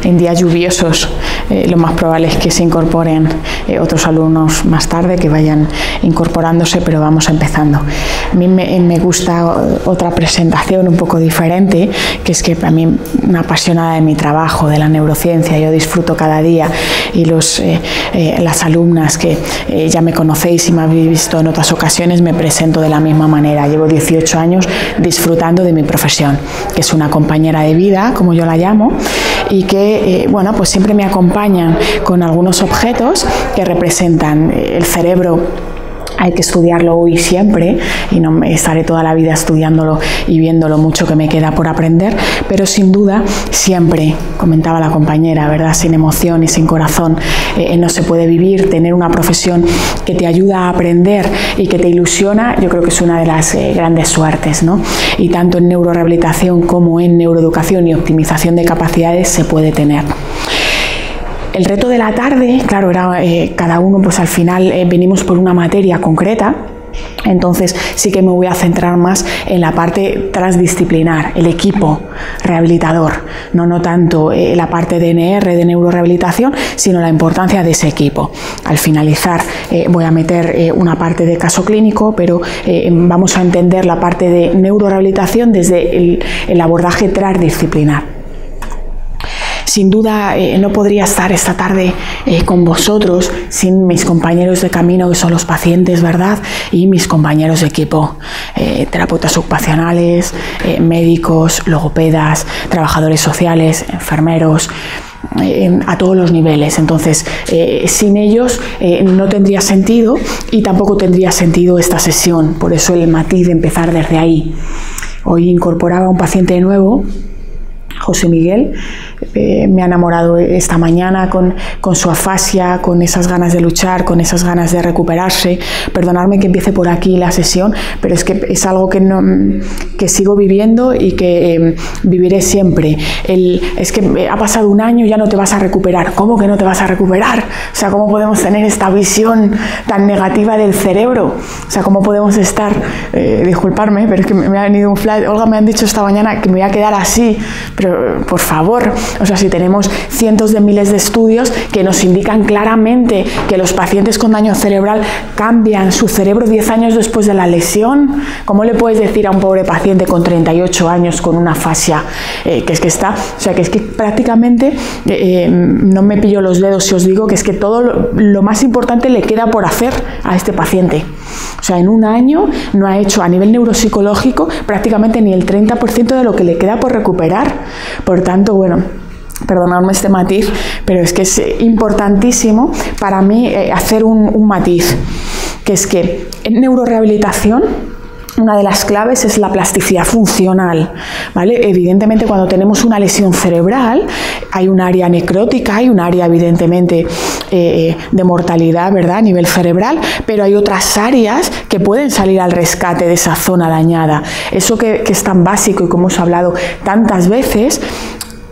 en días lluviosos lo más probable es que se incorporen otros alumnos más tarde, que vayan incorporándose, pero vamos empezando. A mí me gusta otra presentación un poco diferente, que es que a mí, una apasionada de mi trabajo, de la neurociencia, yo disfruto cada día, y las alumnas que ya me conocéis y me habéis visto en otras ocasiones, me presento de la misma manera. Llevo 18 años disfrutando de mi profesión, que es una compañera de vida, como yo la llamo, y que bueno, pues siempre me acompañan con algunos objetos que representan el cerebro. Hay que estudiarlo hoy y siempre, y no estaré toda la vida estudiándolo y viendo lo mucho que me queda por aprender, pero sin duda siempre, comentaba la compañera, ¿verdad?, sin emoción y sin corazón no se puede vivir. Tener una profesión que te ayuda a aprender y que te ilusiona, yo creo que es una de las grandes suertes, ¿no? Y tanto en neurorehabilitación como en neuroeducación y optimización de capacidades se puede tener. El reto de la tarde, claro, era cada uno, pues al final venimos por una materia concreta. Entonces sí que me voy a centrar más en la parte transdisciplinar, el equipo rehabilitador, no tanto la parte de NR, de neurorehabilitación, sino la importancia de ese equipo. Al finalizar voy a meter una parte de caso clínico, pero vamos a entender la parte de neurorehabilitación desde el abordaje transdisciplinar. Sin duda no podría estar esta tarde con vosotros sin mis compañeros de camino, que son los pacientes, ¿verdad? Y mis compañeros de equipo, terapeutas ocupacionales, médicos, logopedas, trabajadores sociales, enfermeros, a todos los niveles. Entonces, sin ellos no tendría sentido, y tampoco tendría sentido esta sesión. Por eso el matiz de empezar desde ahí. Hoy incorporaba a un paciente nuevo, José Miguel. Me ha enamorado esta mañana con su afasia, con esas ganas de luchar, con esas ganas de recuperarse. Perdonadme que empiece por aquí la sesión, pero es que es algo que sigo viviendo y que viviré siempre. Es que ha pasado un año y ya no te vas a recuperar. ¿Cómo que no te vas a recuperar? O sea, ¿cómo podemos tener esta visión tan negativa del cerebro? O sea, ¿cómo podemos estar? Disculparme, pero es que me ha venido un flash. Olga, me han dicho esta mañana que me voy a quedar así, pero por favor. O sea, si tenemos cientos de miles de estudios que nos indican claramente que los pacientes con daño cerebral cambian su cerebro 10 años después de la lesión, ¿cómo le puedes decir a un pobre paciente con 38 años con una afasia que es que está? O sea, que es que prácticamente no me pillo los dedos si os digo que es que todo lo más importante le queda por hacer a este paciente. O sea, en un año no ha hecho a nivel neuropsicológico prácticamente ni el 30% de lo que le queda por recuperar. Por tanto, bueno, perdonadme este matiz, pero es que es importantísimo para mí hacer un matiz, que es que en neurorehabilitación una de las claves es la plasticidad funcional, ¿vale? Evidentemente, cuando tenemos una lesión cerebral, hay un área necrótica, hay un área evidentemente de mortalidad, ¿verdad?, a nivel cerebral, pero hay otras áreas que pueden salir al rescate de esa zona dañada. Eso que es tan básico y como hemos hablado tantas veces,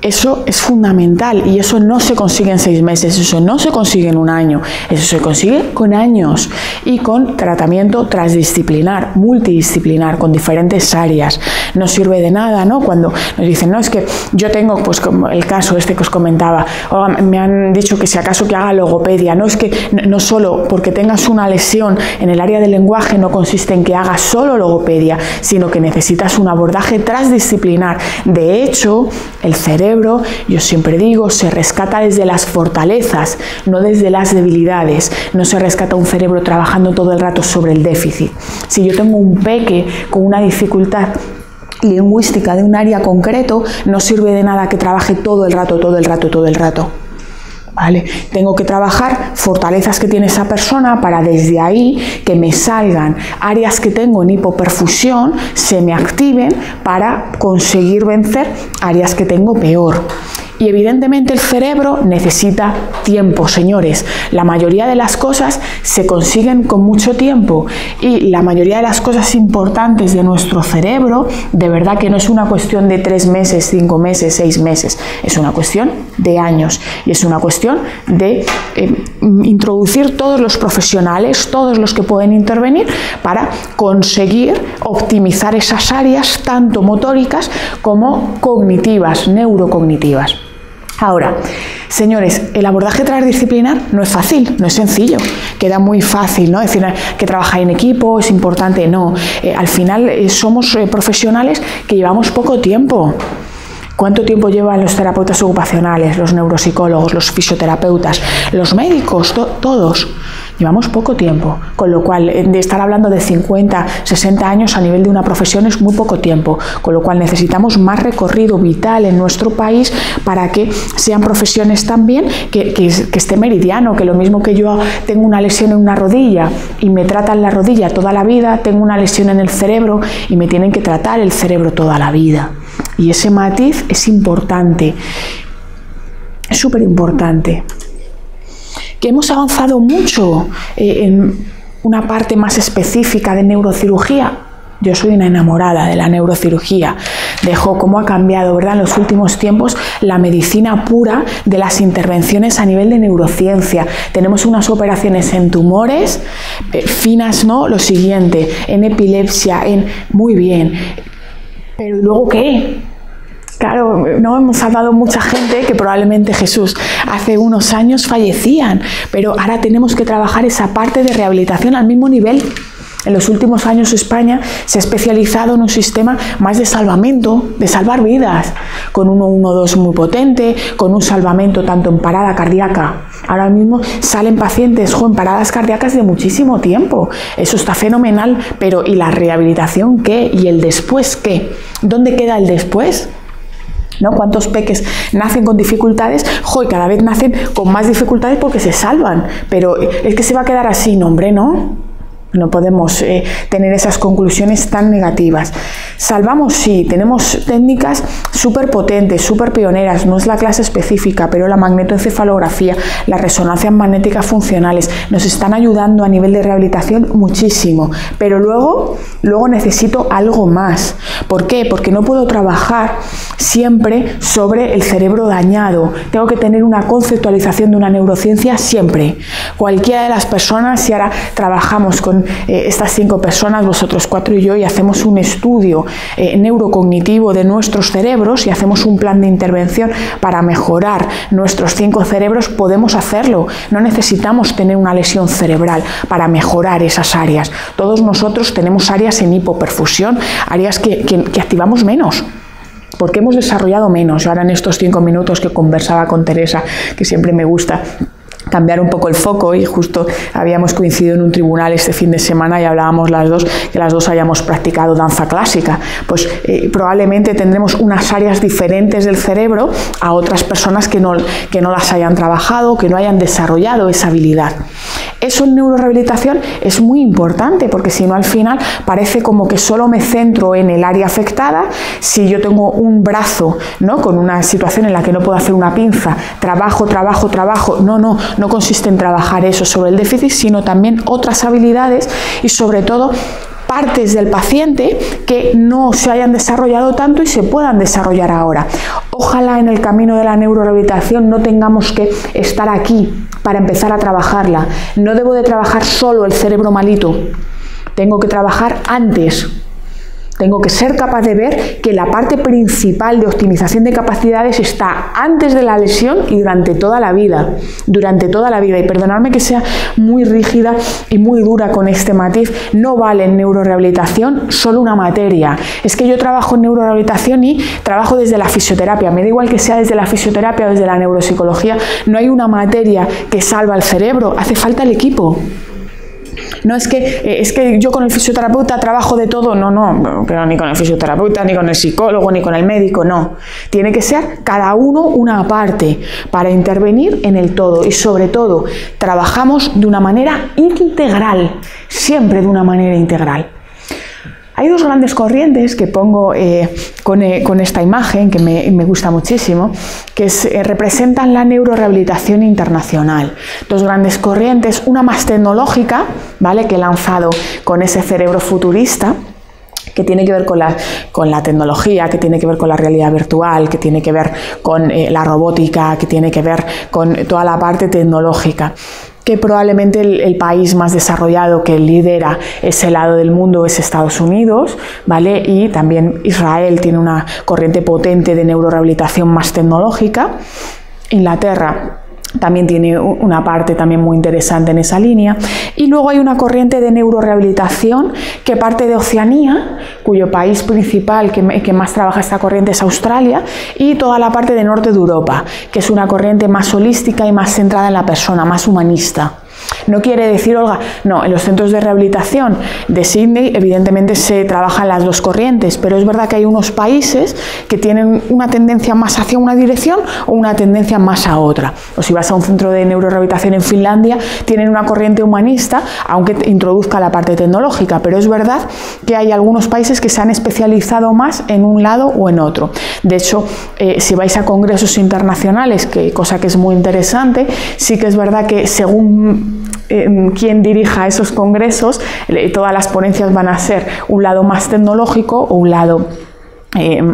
eso es fundamental, y eso no se consigue en 6 meses, eso no se consigue en un año, eso se consigue con años y con tratamiento transdisciplinar, multidisciplinar, con diferentes áreas. No sirve de nada, ¿no?, cuando nos dicen, no, es que yo tengo, pues como el caso este que os comentaba, o me han dicho que si acaso que haga logopedia. No, es que no solo porque tengas una lesión en el área del lenguaje no consiste en que hagas solo logopedia, sino que necesitas un abordaje transdisciplinar. De hecho, el cerebro, yo siempre digo, se rescata desde las fortalezas, no desde las debilidades. No se rescata un cerebro trabajando todo el rato sobre el déficit. Si yo tengo un peque con una dificultad lingüística de un área concreto, no sirve de nada que trabaje todo el rato. ¿Vale? Tengo que trabajar fortalezas que tiene esa persona para desde ahí que me salgan áreas que tengo en hipoperfusión, se me activen para conseguir vencer áreas que tengo peor. Y evidentemente el cerebro necesita tiempo, señores. La mayoría de las cosas se consiguen con mucho tiempo, y la mayoría de las cosas importantes de nuestro cerebro, de verdad que no es una cuestión de 3 meses, 5 meses, 6 meses, es una cuestión de años, y es una cuestión de introducir todos los profesionales, todos los que pueden intervenir para conseguir optimizar esas áreas tanto motóricas como cognitivas, neurocognitivas. Ahora, señores, el abordaje transdisciplinar no es fácil, no es sencillo, queda muy fácil, ¿no? Decir que trabajar en equipo es importante, no. Al final somos profesionales que llevamos poco tiempo. ¿Cuánto tiempo llevan los terapeutas ocupacionales, los neuropsicólogos, los fisioterapeutas, los médicos, todos? Llevamos poco tiempo, con lo cual de estar hablando de 50, 60 años a nivel de una profesión es muy poco tiempo, con lo cual necesitamos más recorrido vital en nuestro país para que sean profesiones también que esté meridiano, que lo mismo que yo tengo una lesión en una rodilla y me tratan la rodilla toda la vida, tengo una lesión en el cerebro y me tienen que tratar el cerebro toda la vida. Y ese matiz es importante, es súper importante. Que hemos avanzado mucho en una parte más específica de neurocirugía. Yo soy una enamorada de la neurocirugía. Dejo cómo ha cambiado, ¿verdad?, en los últimos tiempos la medicina pura de las intervenciones a nivel de neurociencia. Tenemos unas operaciones en tumores finas, ¿no? Lo siguiente, en epilepsia, muy bien. Pero ¿y luego qué? Claro, no hemos salvado mucha gente que probablemente, Jesús, hace unos años fallecían, pero ahora tenemos que trabajar esa parte de rehabilitación al mismo nivel. En los últimos años España se ha especializado en un sistema más de salvamento, de salvar vidas, con un 112 muy potente, con un salvamento tanto en parada cardíaca. Ahora mismo salen pacientes en paradas cardíacas de muchísimo tiempo. Eso está fenomenal, pero ¿y la rehabilitación qué? ¿Y el después qué? ¿Dónde queda el después? ¿No? ¿Cuántos peques nacen con dificultades? Y cada vez nacen con más dificultades porque se salvan. Pero es que se va a quedar así, no, hombre, ¿no? No podemos tener esas conclusiones tan negativas. Salvamos, sí, tenemos técnicas súper potentes, súper pioneras, no es la clase específica, pero la magnetoencefalografía, las resonancias magnéticas funcionales nos están ayudando a nivel de rehabilitación muchísimo, pero luego necesito algo más. ¿Por qué? Porque no puedo trabajar siempre sobre el cerebro dañado. Tengo que tener una conceptualización de una neurociencia siempre. Cualquiera de las personas, si ahora trabajamos con estas 5 personas, vosotros 4 y yo, y hacemos un estudio neurocognitivo de nuestros cerebros y hacemos un plan de intervención para mejorar nuestros 5 cerebros, podemos hacerlo. No necesitamos tener una lesión cerebral para mejorar esas áreas. Todos nosotros tenemos áreas en hipoperfusión, áreas que activamos menos, porque hemos desarrollado menos. Ahora en estos 5 minutos que conversaba con Teresa, que siempre me gusta cambiar un poco el foco, y justo habíamos coincidido en un tribunal este fin de semana y hablábamos que las dos hayamos practicado danza clásica, pues probablemente tendremos unas áreas diferentes del cerebro a otras personas que no las hayan trabajado, que no hayan desarrollado esa habilidad. Eso en neurorehabilitación es muy importante, porque si no al final parece como que solo me centro en el área afectada. Si yo tengo un brazo, ¿no?, con una situación en la que no puedo hacer una pinza, trabajo, no consiste en trabajar eso sobre el déficit, sino también otras habilidades y sobre todo partes del paciente que no se hayan desarrollado tanto y se puedan desarrollar ahora. Ojalá en el camino de la neurorehabilitación no tengamos que estar aquí para empezar a trabajarla. No debo de trabajar solo el cerebro malito, tengo que trabajar antes. Tengo que ser capaz de ver que la parte principal de optimización de capacidades está antes de la lesión y durante toda la vida. Y perdonadme que sea muy rígida y muy dura con este matiz, no vale en neurorehabilitación solo una materia. Es que yo trabajo en neurorehabilitación y trabajo desde la fisioterapia. Me da igual que sea desde la fisioterapia o desde la neuropsicología. No hay una materia que salva el cerebro, hace falta el equipo. No es que yo con el fisioterapeuta trabajo de todo, no, pero ni con el fisioterapeuta, ni con el psicólogo, ni con el médico, no. Tiene que ser cada uno una parte para intervenir en el todo, y sobre todo trabajamos de una manera integral, siempre de una manera integral. Hay 2 grandes corrientes que pongo con esta imagen, que me gusta muchísimo, que representan la neurorehabilitación internacional. 2 grandes corrientes, una más tecnológica, ¿vale?, que he lanzado con ese cerebro futurista, que tiene que ver con la tecnología, que tiene que ver con la realidad virtual, que tiene que ver con la robótica, que tiene que ver con toda la parte tecnológica, que probablemente el país más desarrollado que lidera ese lado del mundo es Estados Unidos, ¿vale? Y también Israel tiene una corriente potente de neurorehabilitación más tecnológica. Inglaterra también tiene una parte también muy interesante en esa línea. Y luego hay una corriente de neurorehabilitación que parte de Oceanía, cuyo país principal que más trabaja esta corriente es Australia, y toda la parte de norte de Europa, que es una corriente más holística y más centrada en la persona, más humanista. No quiere decir, Olga, no, en los centros de rehabilitación de Sydney evidentemente se trabajan las dos corrientes, pero es verdad que hay unos países que tienen una tendencia más hacia una dirección o una tendencia más a otra. O si vas a un centro de neurorehabilitación en Finlandia, tienen una corriente humanista, aunque introduzca la parte tecnológica, pero es verdad que hay algunos países que se han especializado más en un lado o en otro. De hecho, si vais a congresos internacionales, cosa que es muy interesante, sí que es verdad que según quien dirija esos congresos, todas las ponencias van a ser un lado más tecnológico o un lado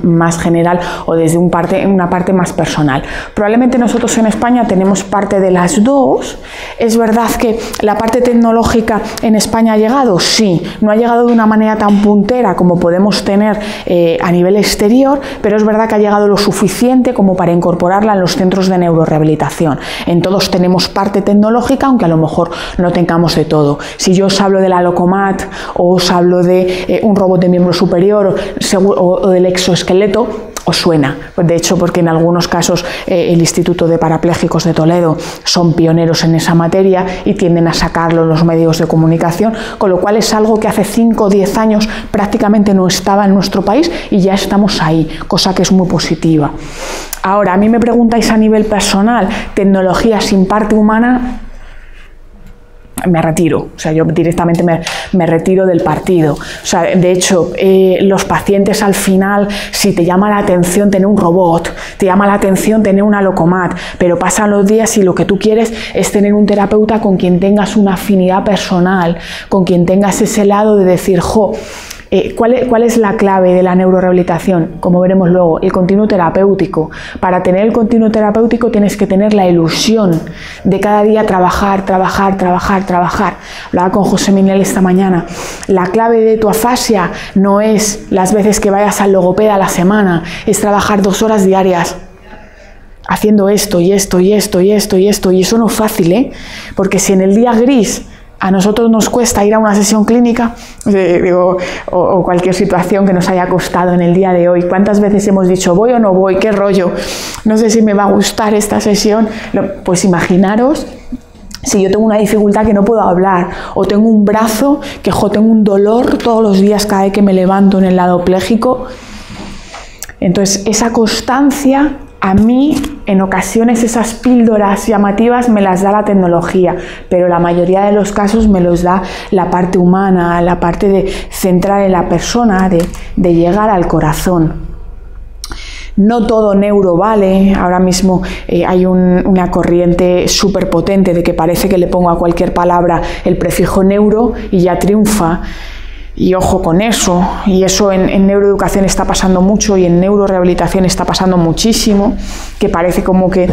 más general o desde una parte más personal. Probablemente nosotros en España tenemos parte de las dos. Es verdad que la parte tecnológica en España ha llegado, sí, no ha llegado de una manera tan puntera como podemos tener a nivel exterior, pero es verdad que ha llegado lo suficiente como para incorporarla en los centros de neurorehabilitación. En todos tenemos parte tecnológica, aunque a lo mejor no tengamos de todo. Si yo os hablo de la Locomat o os hablo de un robot de miembro superior o del exoesqueleto, os suena. De hecho, porque en algunos casos el Instituto de Parapléjicos de Toledo son pioneros en esa materia y tienden a sacarlo en los medios de comunicación, con lo cual es algo que hace 5 o 10 años prácticamente no estaba en nuestro país y ya estamos ahí, cosa que es muy positiva. Ahora, a mí me preguntáis a nivel personal, tecnología sin parte humana, me retiro, o sea, yo directamente me retiro del partido. O sea, de hecho, los pacientes al final, si te llama la atención tener un robot, te llama la atención tener una Locomat, pero pasan los días y lo que tú quieres es tener un terapeuta con quien tengas una afinidad personal, con quien tengas ese lado de decir, jo, ¿cuál es la clave de la neurorehabilitación? Como veremos luego, el continuo terapéutico. Para tener el continuo terapéutico tienes que tener la ilusión de cada día trabajar, trabajar, trabajar, trabajar. Hablaba con José Minel esta mañana. La clave de tu afasia no es las veces que vayas al logopeda a la semana, es trabajar 2 horas diarias haciendo esto y esto y esto y esto y esto. Y eso no es fácil, ¿eh? Porque si en el día gris a nosotros nos cuesta ir a una sesión clínica, o cualquier situación que nos haya costado en el día de hoy. ¿Cuántas veces hemos dicho, voy o no voy? ¿Qué rollo? No sé si me va a gustar esta sesión. Pues imaginaros si yo tengo una dificultad que no puedo hablar, o tengo un brazo que tengo un dolor todos los días cada vez que me levanto en el lado pléjico. Entonces, esa constancia, a mí, en ocasiones, esas píldoras llamativas me las da la tecnología, pero la mayoría de los casos me los da la parte humana, la parte de centrar en la persona, de llegar al corazón. No todo neuro vale. Ahora mismo hay una corriente súper potente de que parece que le pongo a cualquier palabra el prefijo neuro y ya triunfa. Y ojo con eso, y eso en neuroeducación está pasando mucho y en neurorehabilitación está pasando muchísimo, que parece como que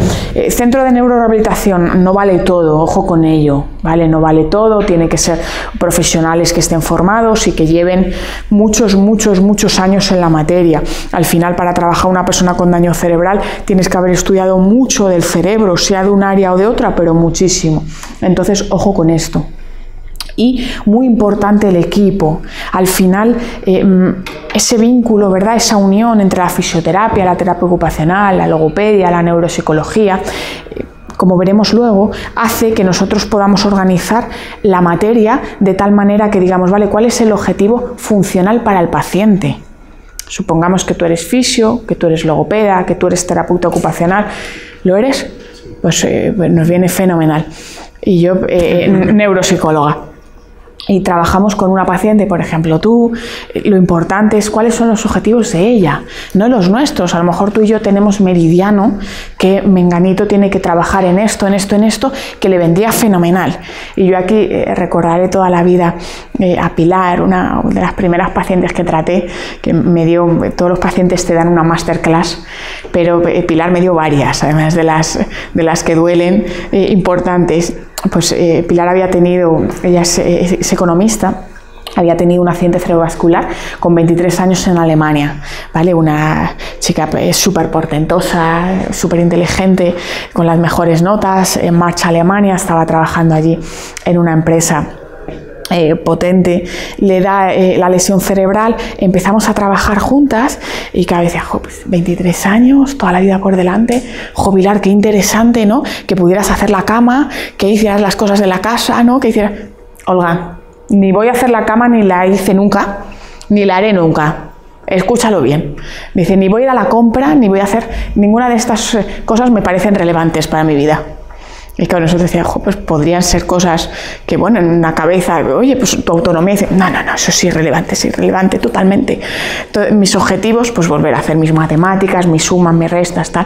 centro de neurorehabilitación no vale todo, ojo con ello, ¿vale? No vale todo, tiene que ser profesionales que estén formados y que lleven muchos años en la materia. Al final, para trabajar una persona con daño cerebral tienes que haber estudiado mucho del cerebro, sea de un área o de otra, pero muchísimo. Entonces, ojo con esto. Y muy importante el equipo. Al final, ese vínculo, ¿verdad? Esa unión entre la fisioterapia, la terapia ocupacional, la logopedia, la neuropsicología, como veremos luego, hace que nosotros podamos organizar la materia de tal manera que digamos, vale, ¿cuál es el objetivo funcional para el paciente? Supongamos que tú eres fisio, que tú eres logopeda, que tú eres terapeuta ocupacional. ¿Lo eres? Pues nos viene fenomenal. Y yo, neuropsicóloga. Y trabajamos con una paciente, por ejemplo, tú, lo importante es cuáles son los objetivos de ella, no los nuestros. A lo mejor tú y yo tenemos meridiano que menganito tiene que trabajar en esto, que le vendría fenomenal. Y yo aquí recordaré toda la vida a Pilar, una de las primeras pacientes que traté, que me dio, todos los pacientes te dan una masterclass, pero Pilar me dio varias, además de las que duelen, importantes. Pues Pilar había tenido, ella es economista, había tenido un accidente cerebrovascular con 23 años en Alemania, ¿vale? Una chica súper portentosa, súper inteligente, con las mejores notas, en marcha a Alemania, estaba trabajando allí en una empresa potente, le da la lesión cerebral, empezamos a trabajar juntas y cada vez decía, pues 23 años, toda la vida por delante, Pilar, qué interesante, ¿no? Que pudieras hacer la cama, que hicieras las cosas de la casa, ¿no? Que hicieras... Olga, ni voy a hacer la cama, ni la hice nunca, ni la haré nunca. Escúchalo bien. Dice, ni voy a ir a la compra, ni voy a hacer... Ninguna de estas cosas me parecen relevantes para mi vida. Y claro, nosotros decíamos, pues podrían ser cosas que, bueno, en una cabeza, oye, pues tu autonomía, dice, no, eso es irrelevante totalmente. Entonces, mis objetivos, pues volver a hacer mis matemáticas, mis sumas, mis restas, tal.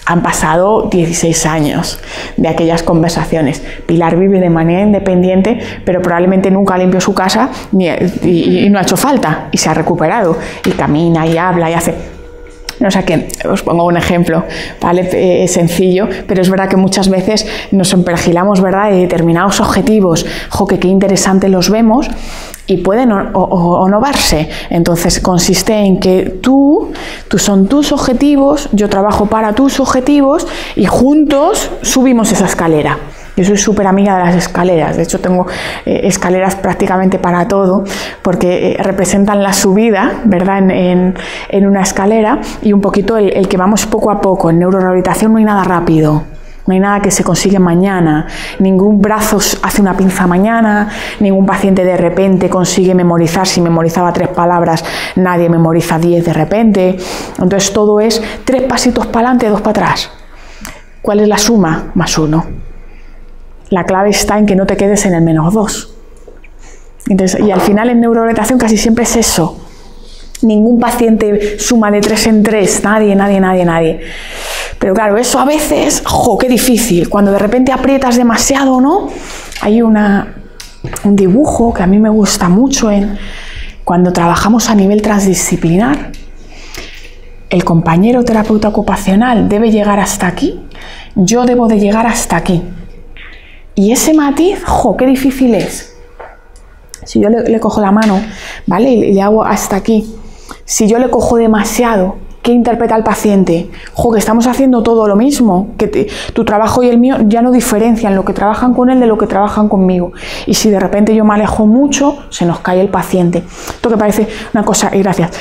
Han pasado 16 años de aquellas conversaciones. Pilar vive de manera independiente, pero probablemente nunca limpió su casa y no ha hecho falta, y se ha recuperado, y camina, y habla, y hace... O sea que os pongo un ejemplo, ¿vale? Sencillo, pero es verdad que muchas veces nos empergilamos, ¿verdad?, de determinados objetivos, que qué interesante los vemos y pueden o no verse. Entonces consiste en que son tus objetivos, yo trabajo para tus objetivos y juntos subimos esa escalera. Yo soy súper amiga de las escaleras, de hecho tengo escaleras prácticamente para todo, porque representan la subida, ¿verdad?, en una escalera y un poquito el que vamos poco a poco. En neurorehabilitación no hay nada rápido. No hay nada que se consigue mañana, ningún brazo hace una pinza mañana, ningún paciente de repente consigue memorizar. Si memorizaba 3 palabras, nadie memoriza 10 de repente. Entonces todo es 3 pasitos para adelante, 2 para atrás. ¿Cuál es la suma? +1. La clave está en que no te quedes en el -2. Entonces, y al final en neurorehabilitación casi siempre es eso. Ningún paciente suma de 3 en 3, nadie. Pero claro, eso a veces, qué difícil. Cuando de repente aprietas demasiado, ¿no? Hay un dibujo que a mí me gusta mucho cuando trabajamos a nivel transdisciplinar. El compañero terapeuta ocupacional debe llegar hasta aquí, yo debo de llegar hasta aquí. Y ese matiz, qué difícil es. Si yo le cojo la mano, ¿vale? Y le hago hasta aquí. Si yo le cojo demasiado, ¿qué interpreta el paciente? Que estamos haciendo todo lo mismo, que tu trabajo y el mío ya no diferencian lo que trabajan con él de lo que trabajan conmigo. Y si de repente yo me alejo mucho, se nos cae el paciente. Esto que parece una cosa, y gracias,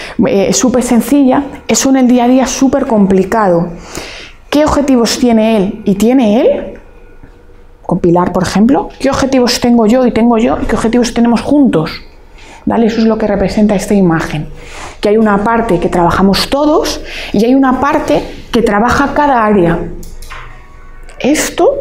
súper sencilla, es en el día a día súper complicado. ¿Qué objetivos tiene él? ¿Y tiene él? Con Pilar, por ejemplo, ¿qué objetivos tengo yo y qué objetivos tenemos juntos? ¿Vale? Eso es lo que representa esta imagen. Que hay una parte que trabajamos todos y hay una parte que trabaja cada área. Esto,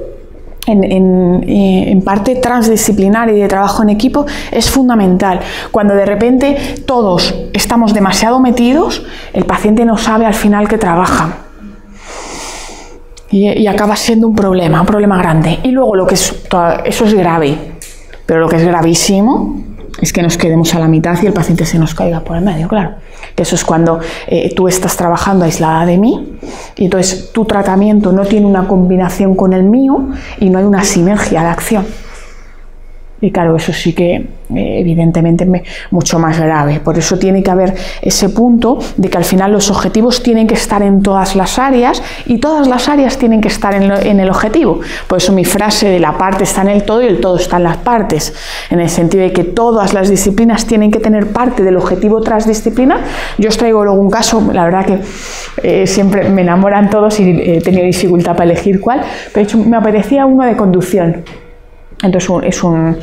en parte transdisciplinar y de trabajo en equipo, es fundamental. Cuando de repente todos estamos demasiado metidos, el paciente no sabe al final qué trabaja. Y acaba siendo un problema grande. Y luego eso es grave, pero lo que es gravísimo es que nos quedemos a la mitad y el paciente se nos caiga por el medio, claro. Eso es cuando tú estás trabajando aislada de mí y entonces tu tratamiento no tiene una combinación con el mío y no hay una sinergia de acción. Y claro, eso sí que evidentemente mucho más grave. Por eso tiene que haber ese punto de que al final los objetivos tienen que estar en todas las áreas y todas las áreas tienen que estar en el objetivo. Por eso mi frase de la parte está en el todo y el todo está en las partes, en el sentido de que todas las disciplinas tienen que tener parte del objetivo transdisciplinar. Yo os traigo luego un caso, la verdad que siempre me enamoran todos y he tenido dificultad para elegir cuál, pero de hecho me apetecía uno de conducción. Entonces es un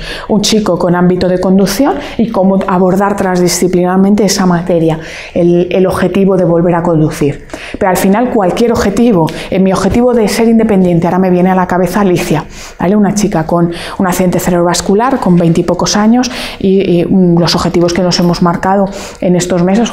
chico con ámbito de conducción y cómo abordar transdisciplinarmente esa materia, el objetivo de volver a conducir. Pero al final cualquier objetivo, en mi objetivo de ser independiente, ahora me viene a la cabeza Alicia, ¿vale? Una chica con un accidente cerebrovascular, con 20 y pocos años y los objetivos que nos hemos marcado en estos meses,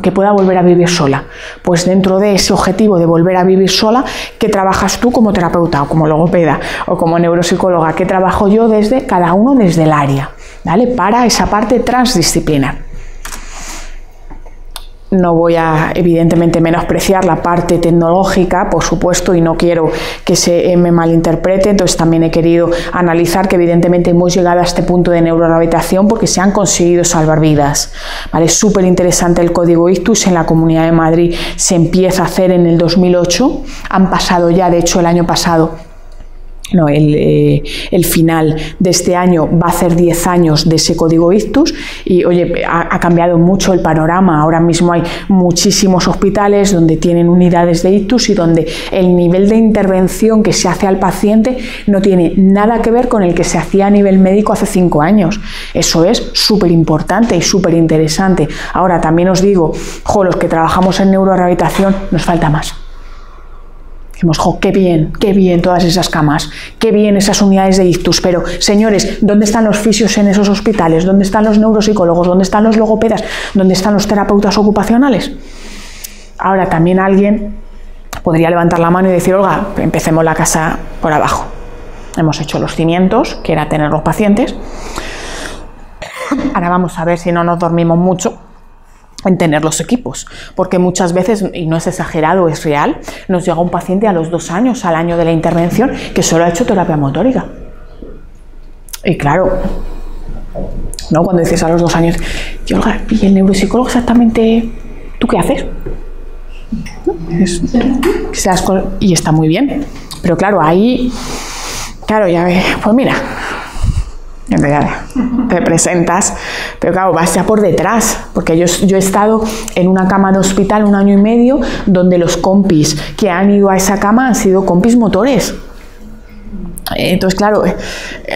que pueda volver a vivir sola. Pues dentro de ese objetivo de volver a vivir sola, ¿qué trabajas tú como terapeuta o como logopeda o como neuropsicóloga? ¿Qué trabajo yo desde cada uno desde el área, ¿vale? Para esa parte transdisciplinar. No voy a, evidentemente, menospreciar la parte tecnológica, por supuesto, y no quiero que se me malinterprete. Entonces también he querido analizar que evidentemente hemos llegado a este punto de neurorehabilitación porque se han conseguido salvar vidas, ¿vale? Es súper interesante el código ictus. En la Comunidad de Madrid se empieza a hacer en el 2008. Han pasado ya, de hecho el año pasado, no, el final de este año va a hacer 10 años de ese código ictus y, oye, ha cambiado mucho el panorama. Ahora mismo hay muchísimos hospitales donde tienen unidades de ictus y donde el nivel de intervención que se hace al paciente no tiene nada que ver con el que se hacía a nivel médico hace 5 años. Eso es súper importante y súper interesante. Ahora, también os digo, los que trabajamos en neurorehabilitación nos falta más. Dijimos, qué bien todas esas camas, qué bien esas unidades de ictus, pero señores, ¿dónde están los fisios en esos hospitales? ¿Dónde están los neuropsicólogos? ¿Dónde están los logopedas? ¿Dónde están los terapeutas ocupacionales? Ahora, también alguien podría levantar la mano y decir, Olga, empecemos la casa por abajo. Hemos hecho los cimientos, que era tener los pacientes. Ahora vamos a ver si no nos dormimos mucho en tener los equipos, porque muchas veces, y no es exagerado, es real, nos llega un paciente a los 2 años, al año de la intervención, que solo ha hecho terapia motórica. Y claro, ¿no? Cuando dices a los 2 años, y Olga, ¿y el neuropsicólogo exactamente tú qué haces? ¿No? Y está muy bien, pero claro, ahí, claro, ya ves, pues mira, te presentas, pero claro, vas ya por detrás, porque yo he estado en una cama de hospital 1 año y medio donde los compis que han ido a esa cama han sido compis motores. Entonces, claro,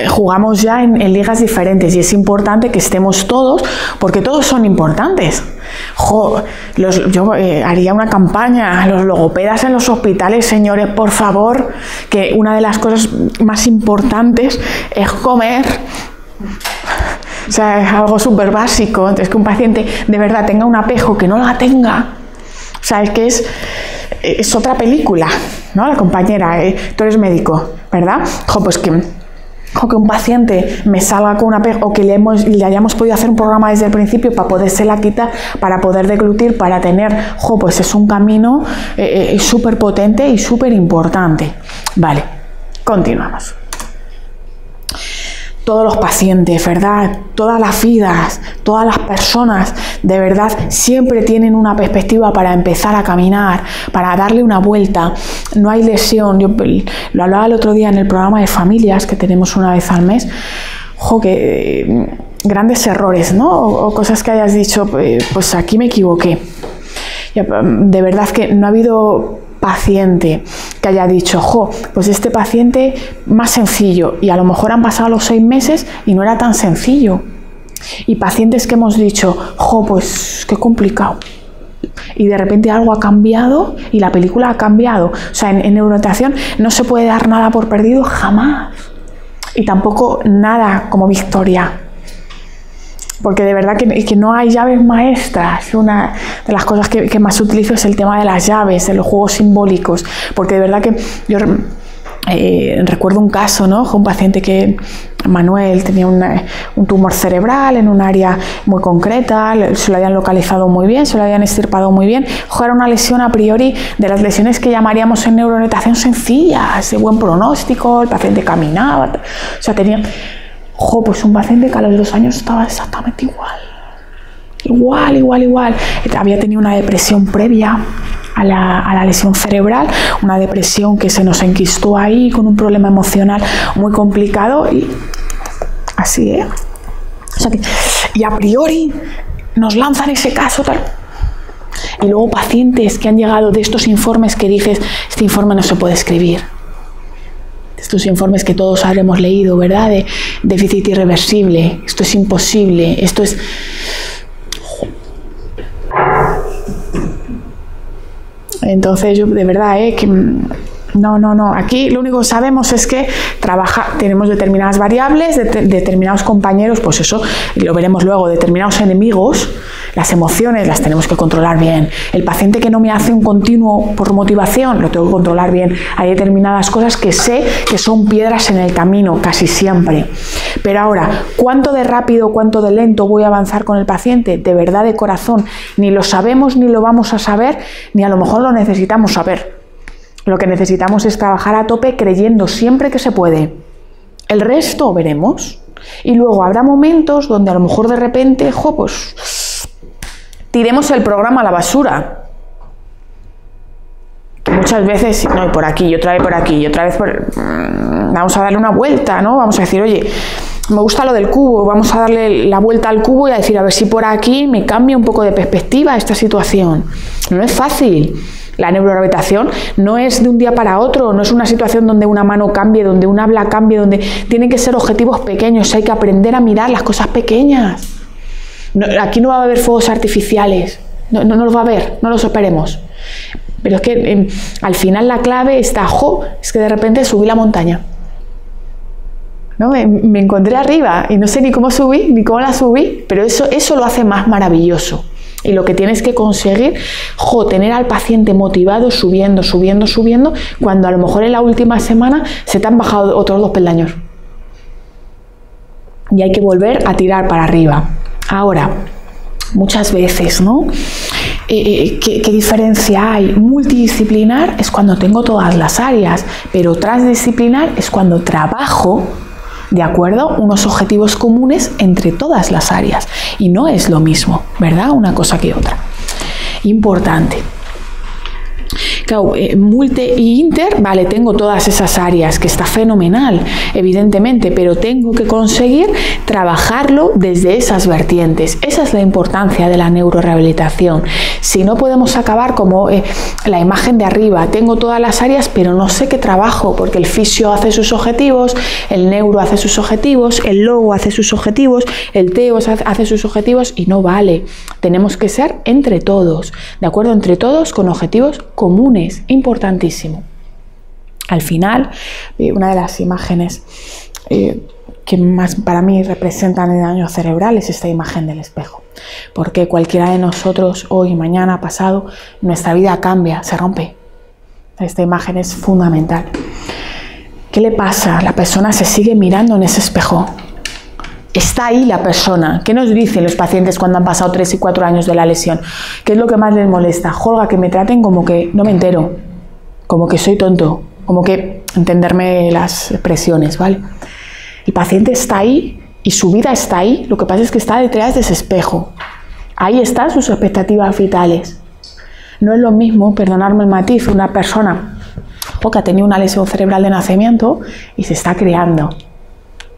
jugamos ya en ligas diferentes y es importante que estemos todos, porque todos son importantes. Yo haría una campaña, los logopedas en los hospitales, señores, por favor, que una de las cosas más importantes es comer. O sea, es algo súper básico. Entonces, que un paciente de verdad tenga un apego, que no la tenga. O sea, es que es otra película, ¿no? La compañera, tú eres médico, ¿verdad? Pues que un paciente me salga con un apego o que le hayamos podido hacer un programa desde el principio para podérsela quitar, para poder deglutir, para tener, pues es un camino súper potente y súper importante. Vale, continuamos. Todos los pacientes, ¿verdad? Todas las vidas, todas las personas, de verdad, siempre tienen una perspectiva para empezar a caminar, para darle una vuelta. No hay lesión. Yo lo hablaba el otro día en el programa de familias que tenemos una vez al mes. Que grandes errores, ¿no? O cosas que hayas dicho, pues aquí me equivoqué. De verdad que no ha habido paciente que haya dicho, pues este paciente más sencillo, y a lo mejor han pasado los 6 meses y no era tan sencillo. Y pacientes que hemos dicho, pues qué complicado. Y de repente algo ha cambiado y la película ha cambiado. O sea, en neurorehabilitación no se puede dar nada por perdido jamás. Y tampoco nada como victoria. Porque de verdad que no hay llaves maestras. Una de las cosas que más utilizo es el tema de las llaves, de los juegos simbólicos. Porque de verdad que yo recuerdo un caso, ¿no? Un paciente que, Manuel, tenía un tumor cerebral en un área muy concreta, se lo habían localizado muy bien, se lo habían extirpado muy bien. Era una lesión a priori de las lesiones que llamaríamos en neurorehabilitación sencillas, de buen pronóstico, el paciente caminaba, o sea, tenía... pues un paciente que a los 2 años estaba exactamente igual. Había tenido una depresión previa a la lesión cerebral, una depresión que se nos enquistó ahí con un problema emocional muy complicado y así, O sea y a priori nos lanzan ese caso tal. Y luego pacientes que han llegado de estos informes que dices, este informe no se puede escribir. Estos informes que todos habremos leído, ¿verdad? De déficit irreversible, esto es imposible, esto es... Entonces yo de verdad, que No. Aquí lo único que sabemos es que tenemos determinadas variables, determinados compañeros, pues eso, lo veremos luego, determinados enemigos, las emociones las tenemos que controlar bien. El paciente que no me hace un continuo por motivación, lo tengo que controlar bien. Hay determinadas cosas que sé que son piedras en el camino, casi siempre. Pero ahora, ¿cuánto de rápido, cuánto de lento voy a avanzar con el paciente? De verdad, de corazón, ni lo sabemos, ni lo vamos a saber, ni a lo mejor lo necesitamos saber. Lo que necesitamos es trabajar a tope creyendo siempre que se puede. El resto veremos. Y luego habrá momentos donde a lo mejor de repente, pues tiremos el programa a la basura. Que muchas veces, no, y por aquí, y otra vez por aquí, y otra vez vamos a darle una vuelta, ¿no? Vamos a decir, oye, me gusta lo del cubo, vamos a darle la vuelta al cubo y a decir, a ver si por aquí me cambia un poco de perspectiva esta situación. No es fácil. La neurorehabilitación no es de un día para otro, no es una situación donde una mano cambie, donde un habla cambie, donde tienen que ser objetivos pequeños, hay que aprender a mirar las cosas pequeñas. Aquí no va a haber fuegos artificiales, no los va a haber, no los esperemos. Pero es que al final la clave está, es que de repente subí la montaña. ¿No? Me encontré arriba y no sé ni cómo subí, ni cómo la subí, pero eso lo hace más maravilloso. Y lo que tienes que conseguir, tener al paciente motivado, subiendo, cuando a lo mejor en la última semana se te han bajado otros 2 peldaños. Y hay que volver a tirar para arriba. Ahora, muchas veces, ¿no? ¿Qué diferencia hay? Multidisciplinar es cuando tengo todas las áreas, pero transdisciplinar es cuando trabajo, ¿de acuerdo?, unos objetivos comunes entre todas las áreas. Y no es lo mismo, ¿verdad?, una cosa que otra. Importante. Claro, multi y inter, vale, tengo todas esas áreas, que está fenomenal, evidentemente, pero tengo que conseguir trabajarlo desde esas vertientes. Esa es la importancia de la neurorehabilitación. Si no podemos acabar como la imagen de arriba, tengo todas las áreas, pero no sé qué trabajo, porque el fisio hace sus objetivos, el neuro hace sus objetivos, el logo hace sus objetivos, el teo hace sus objetivos, y no vale. Tenemos que ser entre todos, ¿de acuerdo? Entre todos con objetivos comunes. Importantísimo. Al final, una de las imágenes que más para mí representan el daño cerebral es esta imagen del espejo. Porque cualquiera de nosotros, hoy, mañana, pasado, nuestra vida cambia, se rompe. Esta imagen es fundamental. ¿Qué le pasa? La persona se sigue mirando en ese espejo. Está ahí la persona. ¿Qué nos dicen los pacientes cuando han pasado 3 y 4 años de la lesión? ¿Qué es lo que más les molesta? Olga, que me traten como que no me entero, como que soy tonto, como que entenderme las expresiones, ¿vale? El paciente está ahí y su vida está ahí, lo que pasa es que está detrás de ese espejo. Ahí están sus expectativas vitales. No es lo mismo, perdonadme el matiz, una persona que ha tenido una lesión cerebral de nacimiento y se está creando,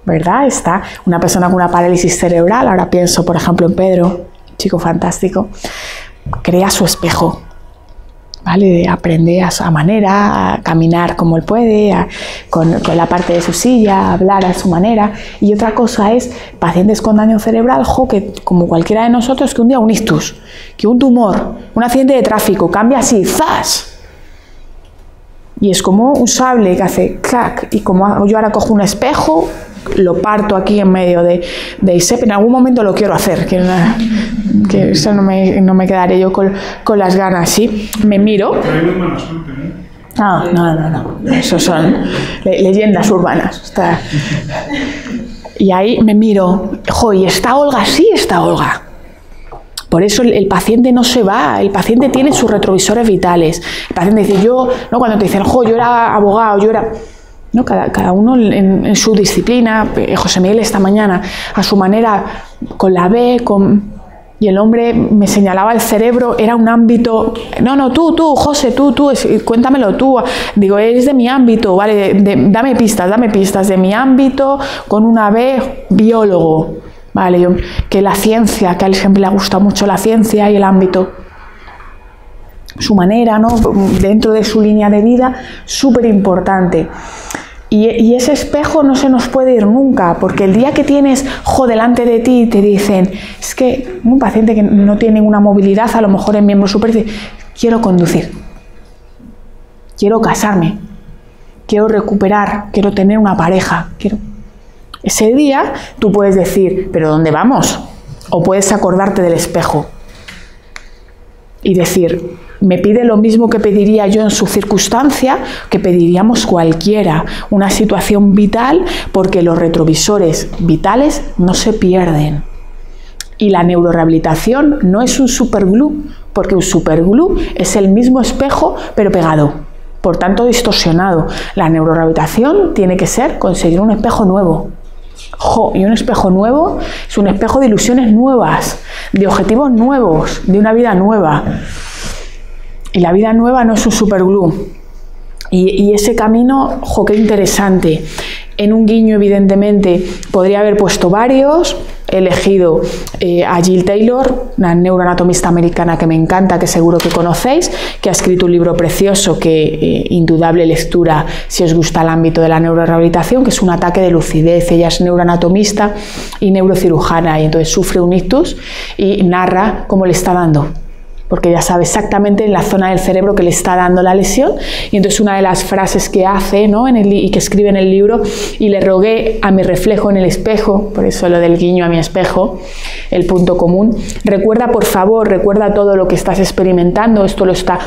¿verdad? Está una persona con una parálisis cerebral, ahora pienso por ejemplo en Pedro, chico fantástico, crea su espejo, ¿vale? Aprende a su manera, a caminar como él puede, con la parte de su silla, a hablar a su manera. Y otra cosa es pacientes con daño cerebral, que como cualquiera de nosotros, que un día un ictus, que un tumor, un accidente de tráfico, cambia así, ¡zas! Y es como un sable que hace clac, y como yo ahora cojo un espejo, lo parto aquí en medio de ISEP, en algún momento lo quiero hacer, que eso no me quedaré yo con las ganas, ¿sí? Me miro. No, eso son leyendas urbanas. Y ahí me miro, ¿y está Olga? Sí, está Olga. Por eso el paciente no se va, el paciente tiene sus retrovisores vitales. El paciente dice, cuando te dicen, yo era abogado, yo era... No, cada uno en su disciplina. José Miguel esta mañana, a su manera, con la B, y el hombre me señalaba el cerebro, era un ámbito... No, tú, José, tú, cuéntamelo tú. Digo, es de mi ámbito, ¿vale? Dame pistas de mi ámbito, con una B, biólogo. Vale, que la ciencia, que a él siempre le ha gustado mucho la ciencia y el ámbito. Su manera, ¿no? Dentro de su línea de vida, súper importante. Y ese espejo no se nos puede ir nunca, porque el día que tienes delante de ti y te dicen, es que un paciente que no tiene ninguna movilidad, a lo mejor en miembro superior, dice, quiero conducir, quiero casarme, quiero recuperar, quiero tener una pareja, Ese día tú puedes decir, ¿pero dónde vamos? O puedes acordarte del espejo y decir, me pide lo mismo que pediría yo en su circunstancia, que pediríamos cualquiera, una situación vital, porque los retrovisores vitales no se pierden. Y la neurorehabilitación no es un superglue, porque un superglue es el mismo espejo pero pegado, por tanto distorsionado. La neurorehabilitación tiene que ser conseguir un espejo nuevo. Y un espejo nuevo es un espejo de ilusiones nuevas, de objetivos nuevos, de una vida nueva. Y la vida nueva no es un superglue. Y ese camino, qué interesante. En un guiño, evidentemente, podría haber puesto varios. He elegido a Jill Taylor, una neuroanatomista americana que me encanta, que seguro que conocéis, que ha escrito un libro precioso, que indudable lectura si os gusta el ámbito de la neurorehabilitación, que es Un ataque de lucidez. Ella es neuroanatomista y neurocirujana, y entonces sufre un ictus y narra cómo le está dando, porque ya sabe exactamente en la zona del cerebro que le está dando la lesión. Y entonces una de las frases que hace, ¿no?, y que escribe en el libro, y le rogué a mi reflejo en el espejo, por eso lo del guiño a mi espejo, el punto común, recuerda, por favor, recuerda todo lo que estás experimentando. Esto lo está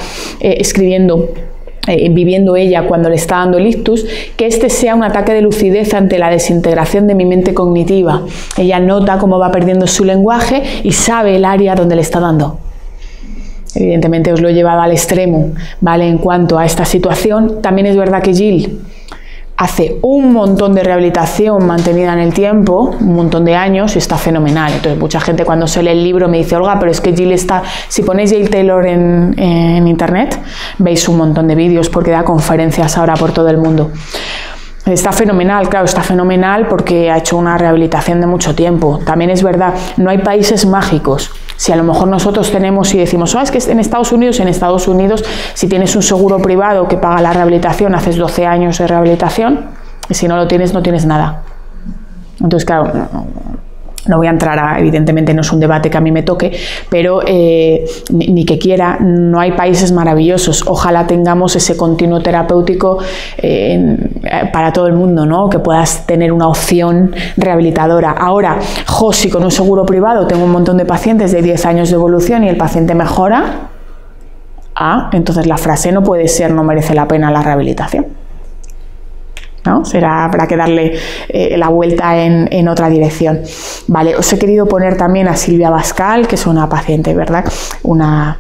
viviendo ella cuando le está dando el ictus, que este sea un ataque de lucidez ante la desintegración de mi mente cognitiva. Ella nota cómo va perdiendo su lenguaje y sabe el área donde le está dando. Evidentemente os lo he llevado al extremo, ¿vale? En cuanto a esta situación, también es verdad que Jill hace un montón de rehabilitación mantenida en el tiempo, un montón de años, y está fenomenal. Entonces mucha gente cuando se lee el libro me dice, Olga, pero es que Jill está... Si ponéis Jill Taylor en internet, veis un montón de vídeos, porque da conferencias ahora por todo el mundo. Está fenomenal, claro, está fenomenal porque ha hecho una rehabilitación de mucho tiempo. También es verdad, no hay países mágicos. Si a lo mejor nosotros tenemos y decimos, es que en Estados Unidos, si tienes un seguro privado que paga la rehabilitación, haces 12 años de rehabilitación, y si no lo tienes, no tienes nada. Entonces, claro, no voy a entrar evidentemente no es un debate que a mí me toque, pero ni que quiera, no hay países maravillosos. Ojalá tengamos ese continuo terapéutico para todo el mundo, ¿no? Que puedas tener una opción rehabilitadora. Ahora, si con un seguro privado tengo un montón de pacientes de 10 años de evolución y el paciente mejora, entonces la frase no puede ser no merece la pena la rehabilitación, ¿no? Habrá que darle la vuelta en otra dirección. Vale, os he querido poner también a Silvia Bascal, que es una paciente, ¿verdad? Una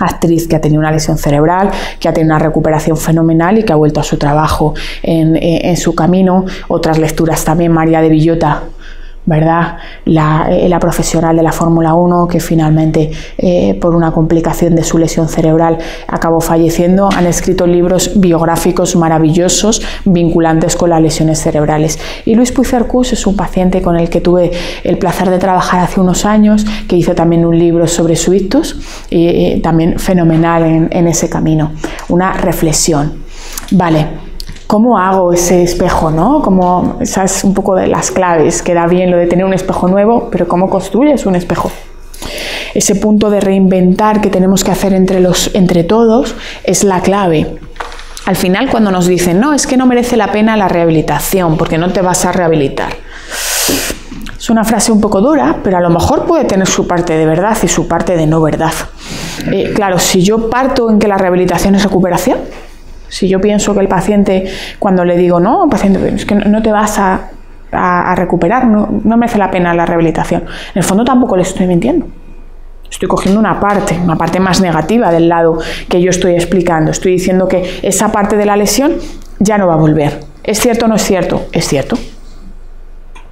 actriz que ha tenido una lesión cerebral, que ha tenido una recuperación fenomenal y que ha vuelto a su trabajo en su camino. Otras lecturas también, María de Villota, ¿verdad? La profesional de la Fórmula 1, que finalmente por una complicación de su lesión cerebral acabó falleciendo. Han escrito libros biográficos maravillosos vinculantes con las lesiones cerebrales. Y Luis Puigcercús es un paciente con el que tuve el placer de trabajar hace unos años, que hizo también un libro sobre su ictus, y también fenomenal en ese camino. Una reflexión. Vale. ¿Cómo hago ese espejo, no? Esa es un poco de las claves. Queda bien lo de tener un espejo nuevo, pero ¿cómo construyes un espejo? Ese punto de reinventar que tenemos que hacer entre todos es la clave. Al final, cuando nos dicen, no, es que no merece la pena la rehabilitación, porque no te vas a rehabilitar. Es una frase un poco dura, pero a lo mejor puede tener su parte de verdad y su parte de no verdad. Claro, si yo parto en que la rehabilitación es recuperación, si yo pienso que el paciente, cuando le digo, no, paciente, es que no te vas a recuperar, no merece la pena la rehabilitación, en el fondo tampoco le estoy mintiendo. Estoy cogiendo una parte más negativa del lado que yo estoy explicando. Estoy diciendo que esa parte de la lesión ya no va a volver. ¿Es cierto o no es cierto? Es cierto.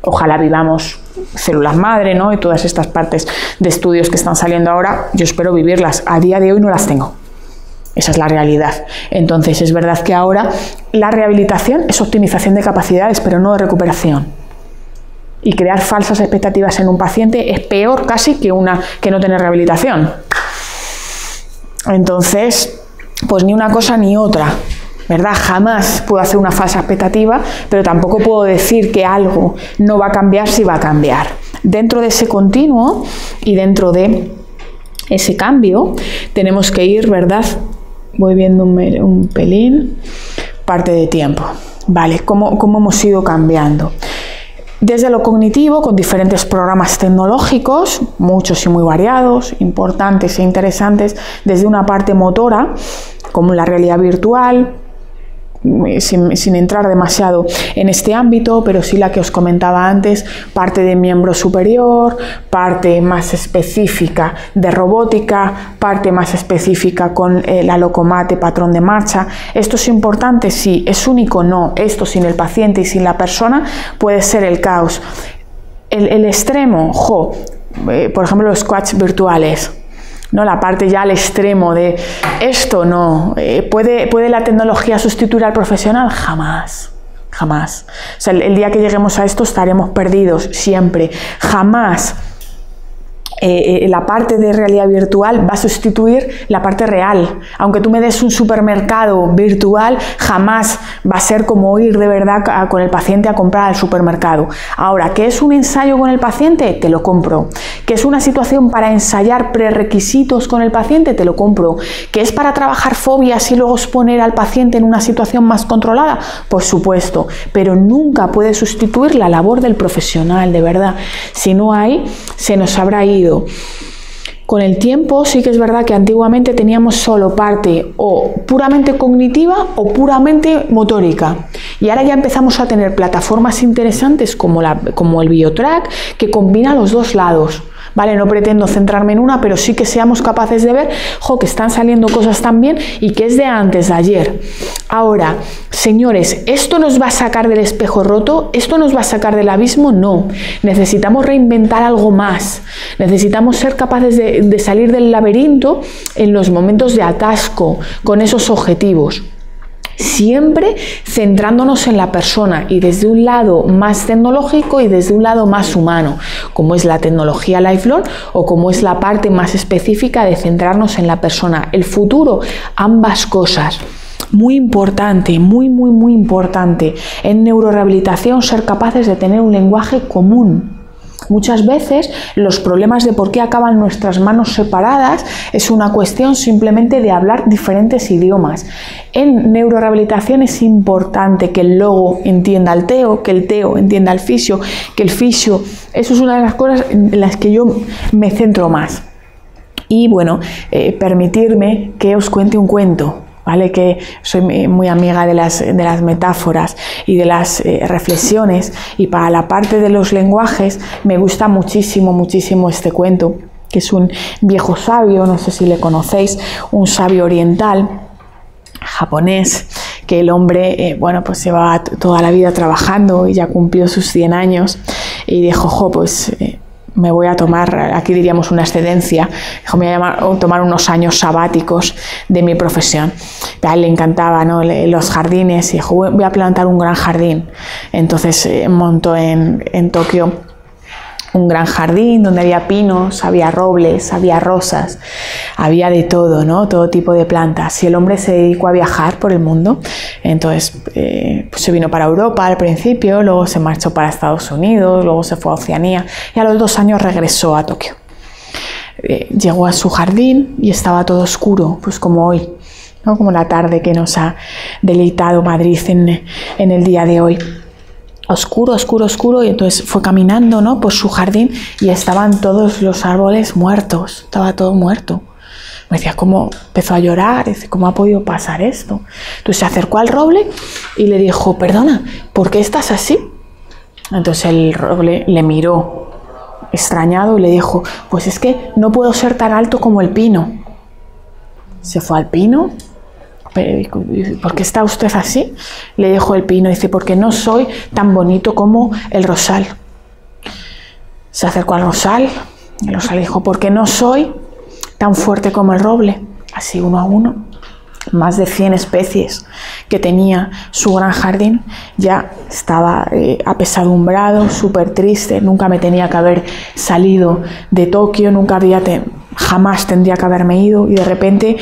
Ojalá vivamos células madre, ¿no? Y todas estas partes de estudios que están saliendo ahora, yo espero vivirlas. A día de hoy no las tengo. Esa es la realidad. Entonces, es verdad que ahora la rehabilitación es optimización de capacidades, pero no de recuperación. Y crear falsas expectativas en un paciente es peor casi que no tener rehabilitación. Entonces, pues ni una cosa ni otra, ¿verdad? Jamás puedo hacer una falsa expectativa, pero tampoco puedo decir que algo no va a cambiar si va a cambiar. Dentro de ese continuo y dentro de ese cambio, tenemos que ir, ¿verdad? Voy viendo un pelín, parte de tiempo. Vale, ¿cómo hemos ido cambiando? Desde lo cognitivo, con diferentes programas tecnológicos, muchos y muy variados, importantes e interesantes, desde una parte motora, como la realidad virtual, sin entrar demasiado en este ámbito, pero sí la que os comentaba antes, parte de miembro superior, parte más específica de robótica, parte más específica con la locomate, patrón de marcha. Esto es importante, sí. ¿Es único? No. Esto sin el paciente y sin la persona puede ser el caos. El extremo, por ejemplo, los coaches virtuales, ¿no? La parte ya al extremo de esto no. ¿Puede la tecnología sustituir al profesional? Jamás. Jamás. O sea, el día que lleguemos a esto estaremos perdidos, siempre. Jamás la parte de realidad virtual va a sustituir la parte real. Aunque tú me des un supermercado virtual, jamás va a ser como ir de verdad con el paciente a comprar al supermercado. Ahora, ¿qué es un ensayo con el paciente? Te lo compro. ¿Qué es una situación para ensayar prerequisitos con el paciente? Te lo compro. ¿Qué es para trabajar fobias y luego exponer al paciente en una situación más controlada? Por supuesto, pero nunca puede sustituir la labor del profesional, de verdad. Si no hay, se nos habrá ido. Con el tiempo sí que es verdad que antiguamente teníamos solo parte o puramente cognitiva o puramente motórica, y ahora ya empezamos a tener plataformas interesantes como el BioTrack, que combina los dos lados. Vale, no pretendo centrarme en una, pero sí que seamos capaces de ver, que están saliendo cosas también y que es de antes de ayer. Ahora, señores, ¿esto nos va a sacar del espejo roto? ¿Esto nos va a sacar del abismo? No. Necesitamos reinventar algo más. Necesitamos ser capaces de salir del laberinto en los momentos de atasco con esos objetivos. Siempre centrándonos en la persona, y desde un lado más tecnológico y desde un lado más humano, como es la tecnología Lifelong o como es la parte más específica de centrarnos en la persona. El futuro, ambas cosas. Muy importante, muy importante en neurorehabilitación ser capaces de tener un lenguaje común. Muchas veces los problemas de por qué acaban nuestras manos separadas es una cuestión simplemente de hablar diferentes idiomas. En neurorehabilitación es importante que el logo entienda al TEO, que el TEO entienda al fisio, que el fisio. Eso es una de las cosas en las que yo me centro más. Y bueno, permitirme que os cuente un cuento. ¿Vale? Que soy muy amiga de las metáforas y de las reflexiones, y para la parte de los lenguajes me gusta muchísimo este cuento, que es un viejo sabio, no sé si le conocéis, un sabio oriental japonés, que el hombre pues llevaba toda la vida trabajando y ya cumplió sus 100 años y dijo, me voy a tomar, aquí diríamos una excedencia, me voy a tomar unos años sabáticos de mi profesión. A él le encantaba, ¿no?, los jardines, y dijo, voy a plantar un gran jardín. Entonces montó en Tokio un gran jardín donde había pinos, había robles, había rosas, había de todo, ¿no?, todo tipo de plantas. Y el hombre se dedicó a viajar por el mundo. Entonces pues se vino para Europa al principio, luego se marchó para Estados Unidos, luego se fue a Oceanía y a los 2 años regresó a Tokio. Llegó a su jardín y estaba todo oscuro, pues como hoy, ¿no?, como la tarde que nos ha deleitado Madrid en el día de hoy. Oscuro, y entonces fue caminando, ¿no?, por su jardín y estaban todos los árboles muertos, estaba todo muerto. Me decía, ¿cómo? Empezó a llorar, dice, ¿cómo ha podido pasar esto? Entonces se acercó al roble y le dijo, perdona, ¿por qué estás así? Entonces el roble le miró extrañado y le dijo, pues es que no puedo ser tan alto como el pino. Se fue al pino. ¿Por qué está usted así?, le dijo el pino. Dice, porque no soy tan bonito como el rosal. Se acercó al rosal, el rosal dijo, porque no soy tan fuerte como el roble. Así, uno a uno, más de 100 especies que tenía su gran jardín. Ya estaba apesadumbrado, súper triste. Nunca me tenía que haber salido de Tokio, jamás tendría que haberme ido, y de repente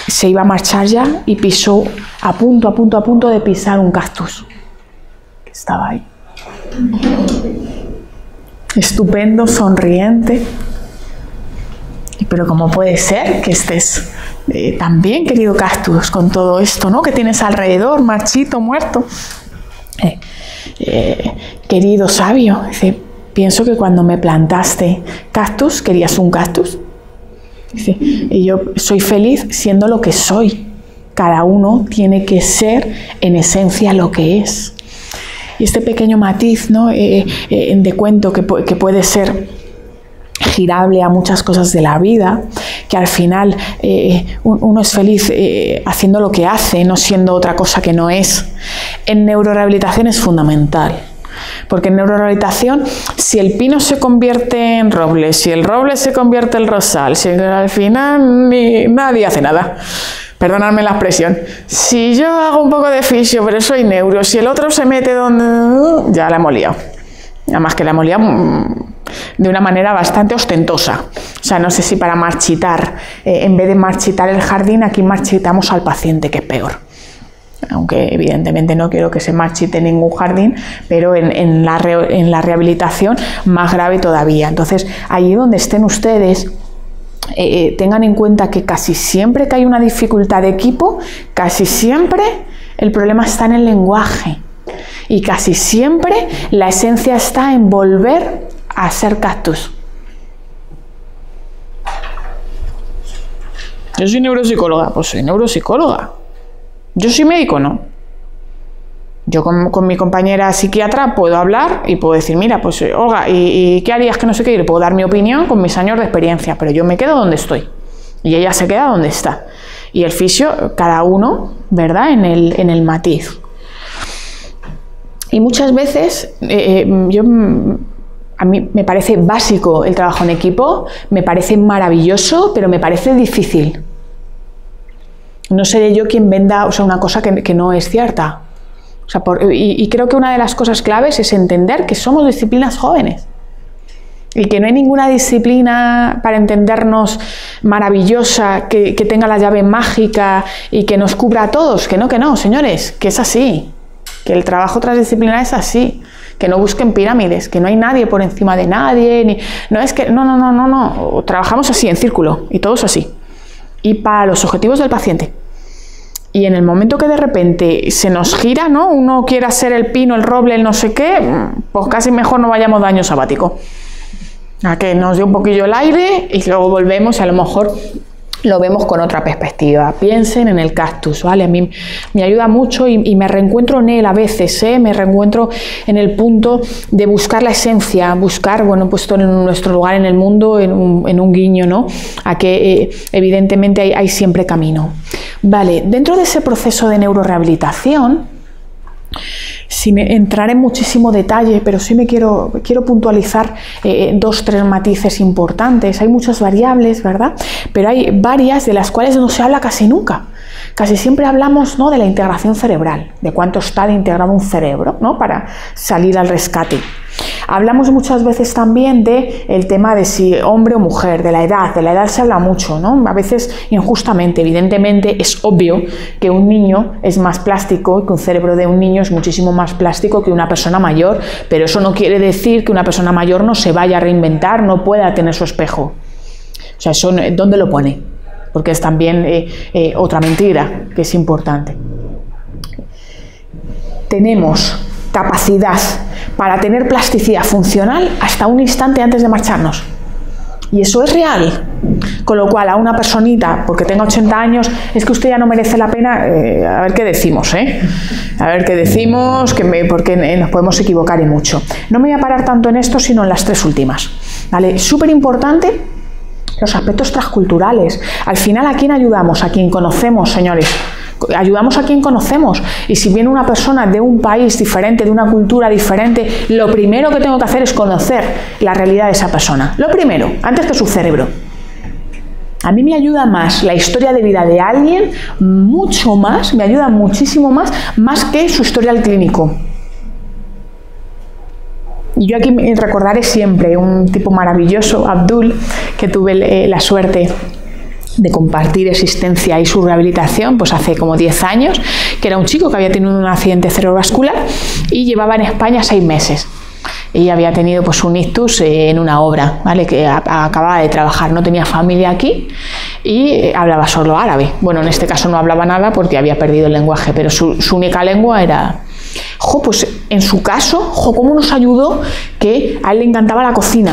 se iba a marchar ya y pisó a punto de pisar un cactus que estaba ahí. Estupendo, sonriente, Pero ¿cómo puede ser que estés tan bien, querido cactus, con todo esto, ¿no?, que tienes alrededor, marchito, muerto? Querido sabio, dice, pienso que cuando me plantaste cactus, querías un cactus. Dice, y yo soy feliz siendo lo que soy. Cada uno tiene que ser en esencia lo que es. Y este pequeño matiz, ¿no?, de cuento que puede ser girable a muchas cosas de la vida, que al final uno es feliz haciendo lo que hace, no siendo otra cosa que no es. En neurorehabilitación es fundamental, porque en neurorehabilitación, si el pino se convierte en roble, si el roble se convierte en rosal, si al final nadie hace nada. Perdonadme la expresión. Si yo hago un poco de fisio, pero soy neuro, si el otro se mete donde... ya la hemos liado. Además que la hemos liado de una manera bastante ostentosa. O sea, no sé si para marchitar, en vez de marchitar el jardín, aquí marchitamos al paciente, que es peor. Aunque evidentemente no quiero que se marchite ningún jardín, pero en la rehabilitación más grave todavía. Entonces, allí donde estén ustedes, tengan en cuenta que casi siempre que hay una dificultad de equipo, casi siempre el problema está en el lenguaje. Y casi siempre la esencia está en volver a ser cactus. Yo soy neuropsicóloga, pues soy neuropsicóloga. Yo soy médico, no. Yo con mi compañera psiquiatra puedo hablar y puedo decir, mira, pues Olga, ¿y qué harías que no sé qué? Y le puedo dar mi opinión con mis años de experiencia, pero yo me quedo donde estoy. Y ella se queda donde está. Y el fisio, cada uno, ¿verdad?, en el matiz. Y muchas veces, a mí me parece básico el trabajo en equipo, me parece maravilloso, pero me parece difícil. No seré yo quien venda, o sea, una cosa que no es cierta. O sea, y creo que una de las cosas claves es entender que somos disciplinas jóvenes y que no hay ninguna disciplina para entendernos maravillosa, que tenga la llave mágica y que nos cubra a todos. Que no, señores, que es así, que el trabajo transdisciplinar es así, que no busquen pirámides, que no hay nadie por encima de nadie, no, trabajamos así, en círculo, y todos así, y para los objetivos del paciente. Y en el momento que de repente se nos gira, ¿no?, uno quiera ser el pino, el roble, el no sé qué, pues casi mejor no vayamos de año sabático. A que nos dé un poquillo el aire y luego volvemos y a lo mejor lo vemos con otra perspectiva. Piensen en el cactus, ¿vale? A mí me ayuda mucho y me reencuentro en él a veces, me reencuentro en el punto de buscar la esencia, buscar, bueno, puesto en nuestro lugar en el mundo, en un guiño, ¿no?, a que evidentemente hay siempre camino. Vale, dentro de ese proceso de neurorehabilitación, sin entrar en muchísimo detalle, pero sí me quiero puntualizar 2-3 matices importantes. Hay muchas variables, ¿verdad?, pero hay varias de las cuales no se habla casi nunca. Casi siempre hablamos, ¿no?, de la integración cerebral, de cuánto está de integrado un cerebro, ¿no?, para salir al rescate. Hablamos muchas veces también del tema de si hombre o mujer, de la edad se habla mucho, ¿no? A veces injustamente, evidentemente es obvio que un niño es más plástico y que un cerebro de un niño es muchísimo más plástico que una persona mayor, pero eso no quiere decir que una persona mayor no se vaya a reinventar, no pueda tener su espejo. O sea, eso, ¿dónde lo pone? Porque es también otra mentira que es importante. Tenemos capacidad para tener plasticidad funcional hasta un instante antes de marcharnos. Y eso es real. Con lo cual, a una personita, porque tenga 80 años, es que usted ya no merece la pena, a ver qué decimos, A ver qué decimos, porque nos podemos equivocar y mucho. No me voy a parar tanto en esto, sino en las 3 últimas. ¿Vale? Súper importante los aspectos transculturales. Al final, ¿a quién ayudamos? A quien conocemos, señores. Ayudamos a quien conocemos, y si viene una persona de un país diferente, de una cultura diferente, lo primero que tengo que hacer es conocer la realidad de esa persona, lo primero, antes que su cerebro. A mí me ayuda más la historia de vida de alguien, mucho más, me ayuda muchísimo más que su historial clínico. Y yo aquí me recordaré siempre un tipo maravilloso, Abdul, que tuve la suerte de compartir existencia y su rehabilitación, pues hace como 10 años, que era un chico que había tenido un accidente cerebrovascular y llevaba en España 6 meses. Ella había tenido pues un ictus en una obra, ¿vale? Que acababa de trabajar, no tenía familia aquí y hablaba solo árabe. Bueno, en este caso no hablaba nada porque había perdido el lenguaje, pero su única lengua era... pues en su caso, cómo nos ayudó que a él le encantaba la cocina.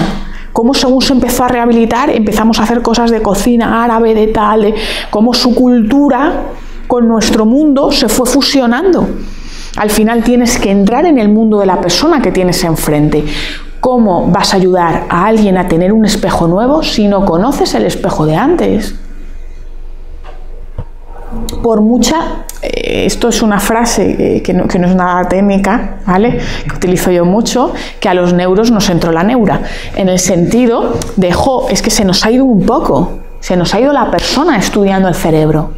Cómo según se empezó a rehabilitar, empezamos a hacer cosas de cocina árabe, de tal, de cómo su cultura con nuestro mundo se fue fusionando. Al final tienes que entrar en el mundo de la persona que tienes enfrente. ¿Cómo vas a ayudar a alguien a tener un espejo nuevo si no conoces el espejo de antes? Por mucha... esto es una frase que no es nada técnica, ¿vale? Que utilizo yo mucho, que a los neuros nos entró la neura. En el sentido de, es que se nos ha ido un poco. Se nos ha ido la persona estudiando el cerebro.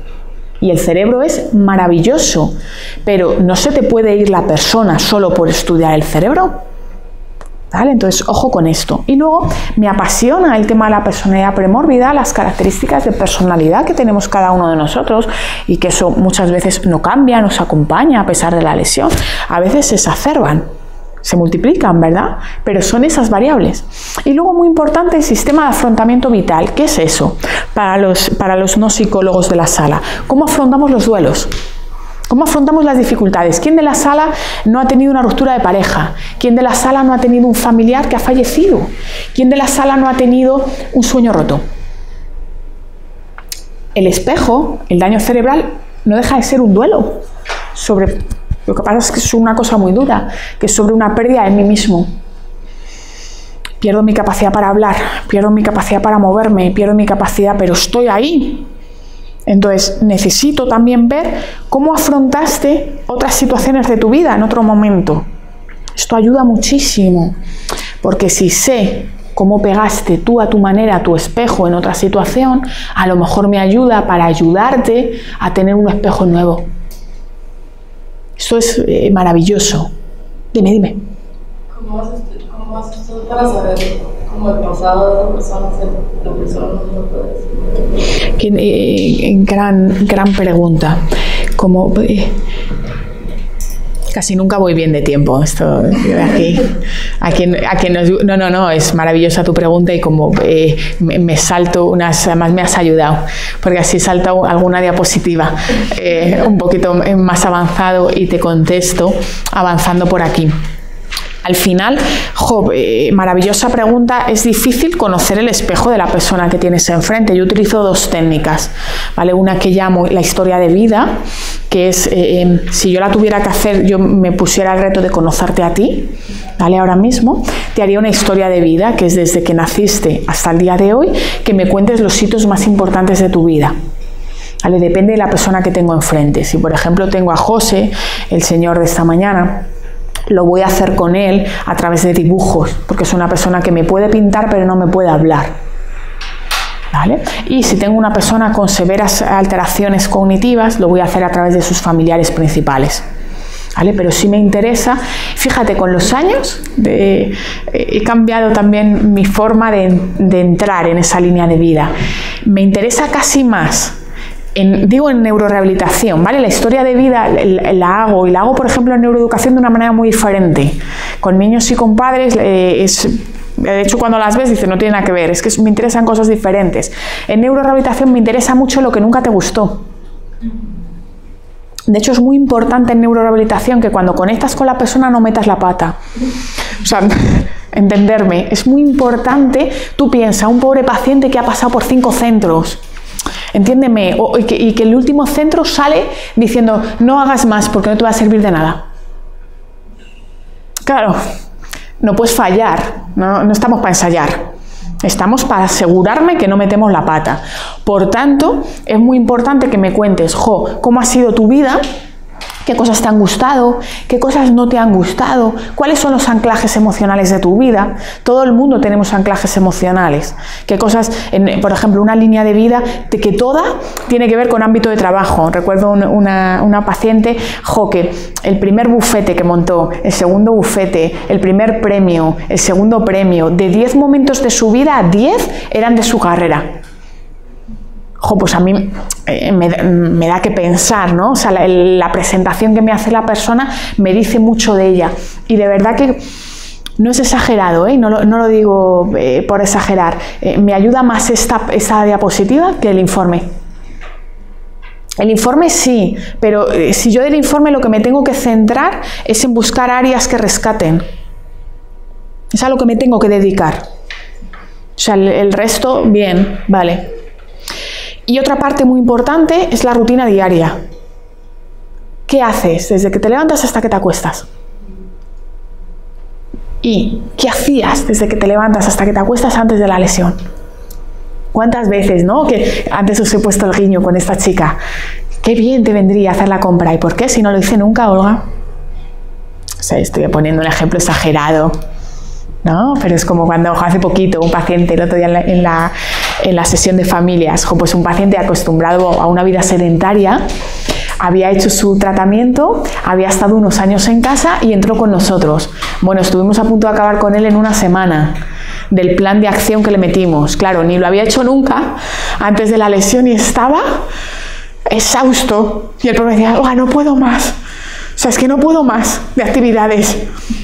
Y el cerebro es maravilloso, pero no se te puede ir la persona solo por estudiar el cerebro, ¿vale? Entonces, ojo con esto. Y luego, me apasiona el tema de la personalidad premórbida, las características de personalidad que tenemos cada uno de nosotros y que eso muchas veces no cambia, nos acompaña a pesar de la lesión. A veces se exacerban, se multiplican, ¿verdad? Pero son esas variables. Y luego, muy importante, el sistema de afrontamiento vital. ¿Qué es eso? Para los no psicólogos de la sala. ¿Cómo afrontamos los duelos? ¿Cómo afrontamos las dificultades? ¿Quién de la sala no ha tenido una ruptura de pareja? ¿Quién de la sala no ha tenido un familiar que ha fallecido? ¿Quién de la sala no ha tenido un sueño roto? El espejo, el daño cerebral, no deja de ser un duelo sobre... Lo que pasa es que es una cosa muy dura, que es sobre una pérdida de mí mismo. Pierdo mi capacidad para hablar, pierdo mi capacidad para moverme, pierdo mi capacidad, pero estoy ahí. Entonces, necesito también ver cómo afrontaste otras situaciones de tu vida en otro momento. Esto ayuda muchísimo, porque si sé cómo pegaste tú a tu manera a tu espejo en otra situación, a lo mejor me ayuda para ayudarte a tener un espejo nuevo. Esto es maravilloso. Dime. ¿Cómo haces tú para saber cómo el pasado de esa persona la persona no puede decir? Gran pregunta. Como casi nunca voy bien de tiempo. Esto no, es maravillosa tu pregunta y como me salto además me has ayudado, porque así salto alguna diapositiva un poquito más avanzado y te contesto avanzando por aquí. Al final, maravillosa pregunta, es difícil conocer el espejo de la persona que tienes enfrente. Yo utilizo dos técnicas, ¿vale? Una que llamo la historia de vida, que es, si yo la tuviera que hacer, yo me pusiera el reto de conocerte a ti, ¿vale? Ahora mismo, te haría una historia de vida, que es desde que naciste hasta el día de hoy, que me cuentes los hitos más importantes de tu vida. ¿Vale? Depende de la persona que tengo enfrente. Si, por ejemplo, tengo a José, el señor de esta mañana, lo voy a hacer con él a través de dibujos, porque es una persona que me puede pintar pero no me puede hablar, ¿vale? Y si tengo una persona con severas alteraciones cognitivas, lo voy a hacer a través de sus familiares principales, ¿vale? Pero si me interesa, fíjate, con los años he cambiado también mi forma de entrar en esa línea de vida. Me interesa casi más en neurorehabilitación, ¿vale? La historia de vida la hago, por ejemplo, en neuroeducación de una manera muy diferente. Con niños y con padres, de hecho, cuando las ves, dices, no tiene nada que ver, es que me interesan cosas diferentes. En neurorehabilitación me interesa mucho lo que nunca te gustó. De hecho, es muy importante en neurorehabilitación que cuando conectas con la persona no metas la pata. O sea, entenderme, es muy importante. Tú piensas, un pobre paciente que ha pasado por 5 centros, entiéndeme, y que el último centro sale diciendo, no hagas más porque no te va a servir de nada. Claro, no puedes fallar, no estamos para ensayar, estamos para asegurarme que no metemos la pata. Por tanto, es muy importante que me cuentes, cómo ha sido tu vida, qué cosas te han gustado, qué cosas no te han gustado, cuáles son los anclajes emocionales de tu vida. Todo el mundo tenemos anclajes emocionales. Qué cosas, por ejemplo, una línea de vida que toda tiene que ver con ámbito de trabajo. Recuerdo una paciente, que el primer bufete que montó, el segundo bufete, el primer premio, el segundo premio, de 10 momentos de su vida, 10 eran de su carrera. Pues a mí me da que pensar, ¿no? O sea, la presentación que me hace la persona me dice mucho de ella. Y de verdad que No es exagerado, ¿eh? No lo digo por exagerar. Me ayuda más esta diapositiva que el informe. El informe sí, pero si yo del informe lo que me tengo que centrar es en buscar áreas que rescaten. Es a lo que me tengo que dedicar. O sea, el resto, bien, vale. Y otra parte muy importante es la rutina diaria. ¿Qué haces desde que te levantas hasta que te acuestas? ¿Y qué hacías desde que te levantas hasta que te acuestas antes de la lesión? ¿Cuántas veces, no? Que antes os he puesto el guiño con esta chica. Qué bien te vendría hacer la compra. ¿Y por qué? Si no lo hice nunca, Olga. O sea, estoy poniendo un ejemplo exagerado, ¿no? Pero es como cuando hace poquito un paciente, el otro día en la sesión de familias, pues un paciente acostumbrado a una vida sedentaria, había hecho su tratamiento, había estado unos años en casa y entró con nosotros. Bueno, estuvimos a punto de acabar con él en una semana del plan de acción que le metimos. Claro, ni lo había hecho nunca antes de la lesión y estaba exhausto. Y el profesor decía, "Oiga, no puedo más. O sea, es que no puedo más de actividades.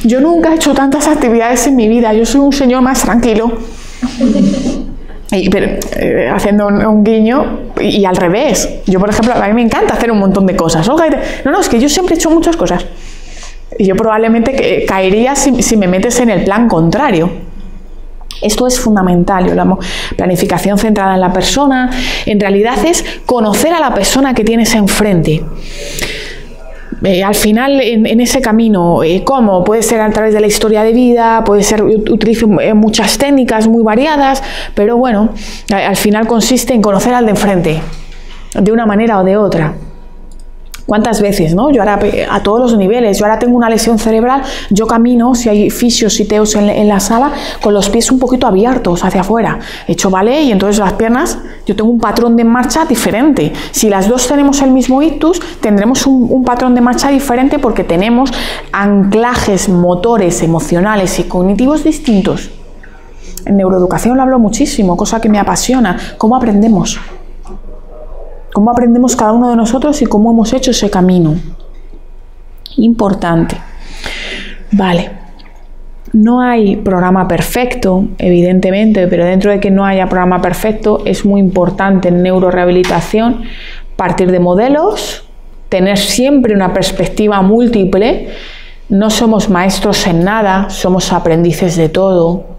Yo nunca he hecho tantas actividades en mi vida. Yo soy un señor más tranquilo." Haciendo un guiño y al revés. Yo, por ejemplo, a mí me encanta hacer un montón de cosas. No, es que yo siempre he hecho muchas cosas. Y yo probablemente caería si me metes en el plan contrario. Esto es fundamental. Yo lo llamo planificación centrada en la persona. En realidad es conocer a la persona que tienes enfrente. Al final, en ese camino, ¿cómo? Puede ser a través de la historia de vida, puede ser, utilizo muchas técnicas muy variadas, pero bueno, al final consiste en conocer al de enfrente, de una manera o de otra. ¿Cuántas veces, no? Yo ahora, a todos los niveles, yo ahora tengo una lesión cerebral, yo camino, si hay fisios y teos en la sala, con los pies un poquito abiertos hacia afuera. He hecho ballet y entonces las piernas, yo tengo un patrón de marcha diferente. Si las dos tenemos el mismo ictus, tendremos un patrón de marcha diferente porque tenemos anclajes motores, emocionales y cognitivos distintos. En neuroeducación lo hablo muchísimo, cosa que me apasiona. ¿Cómo aprendemos? ¿Cómo aprendemos cada uno de nosotros y cómo hemos hecho ese camino? Importante. Vale. No hay programa perfecto, evidentemente, pero dentro de que no haya programa perfecto, es muy importante en neurorehabilitación partir de modelos, tener siempre una perspectiva múltiple. No somos maestros en nada, somos aprendices de todo.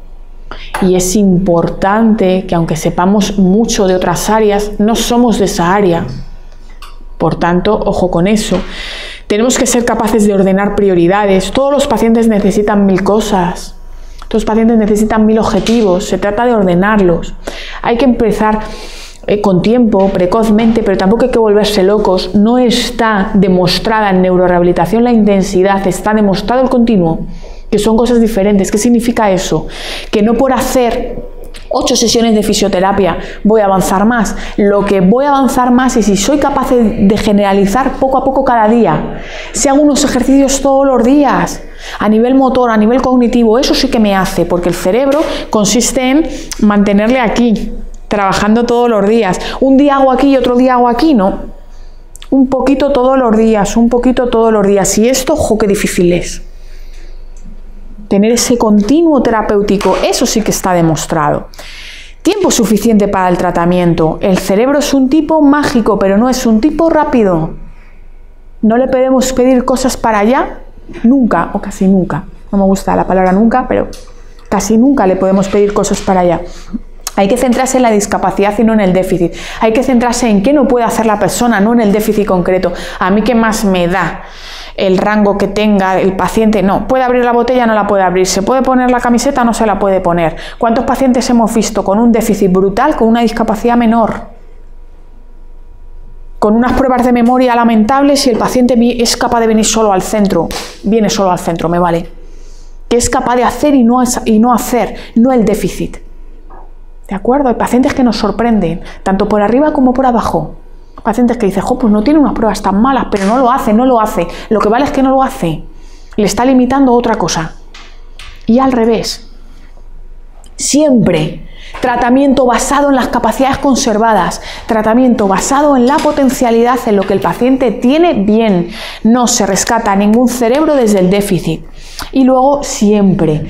Y es importante que aunque sepamos mucho de otras áreas, no somos de esa área. Por tanto, ojo con eso. Tenemos que ser capaces de ordenar prioridades. Todos los pacientes necesitan 1000 cosas. Todos los pacientes necesitan 1000 objetivos. Se trata de ordenarlos. Hay que empezar con tiempo, precozmente, pero tampoco hay que volverse locos. No está demostrada en neurorehabilitación la intensidad, está demostrado el continuo, que son cosas diferentes. ¿Qué significa eso? Que no por hacer 8 sesiones de fisioterapia voy a avanzar más. Lo que voy a avanzar más es si soy capaz de generalizar poco a poco cada día. Si hago unos ejercicios todos los días, a nivel motor, a nivel cognitivo, eso sí que me hace, porque el cerebro consiste en mantenerle aquí, trabajando todos los días. Un día hago aquí y otro día hago aquí, no. Un poquito todos los días, un poquito todos los días. Y esto, ojo, qué difícil es. Tener ese continuo terapéutico, eso sí que está demostrado. Tiempo suficiente para el tratamiento. El cerebro es un tipo mágico, pero no es un tipo rápido. No le podemos pedir cosas para allá, nunca o casi nunca. No me gusta la palabra nunca, pero casi nunca le podemos pedir cosas para allá. Hay que centrarse en la discapacidad y no en el déficit. Hay que centrarse en qué no puede hacer la persona, no en el déficit concreto. A mí qué más me da el rango que tenga el paciente. No, puede abrir la botella, no la puede abrir. Se puede poner la camiseta, no se la puede poner. ¿Cuántos pacientes hemos visto con un déficit brutal, con una discapacidad menor? Con unas pruebas de memoria lamentables y el paciente es capaz de venir solo al centro. Viene solo al centro, me vale. Que es capaz de hacer y no hacer, no el déficit. ¿De acuerdo? Hay pacientes que nos sorprenden, tanto por arriba como por abajo. Pacientes que dicen, pues no tiene unas pruebas tan malas, pero no lo hace. Lo que vale es que no lo hace. Le está limitando otra cosa. Y al revés. Siempre tratamiento basado en las capacidades conservadas, tratamiento basado en la potencialidad, en lo que el paciente tiene bien. No se rescata ningún cerebro desde el déficit. Y luego siempre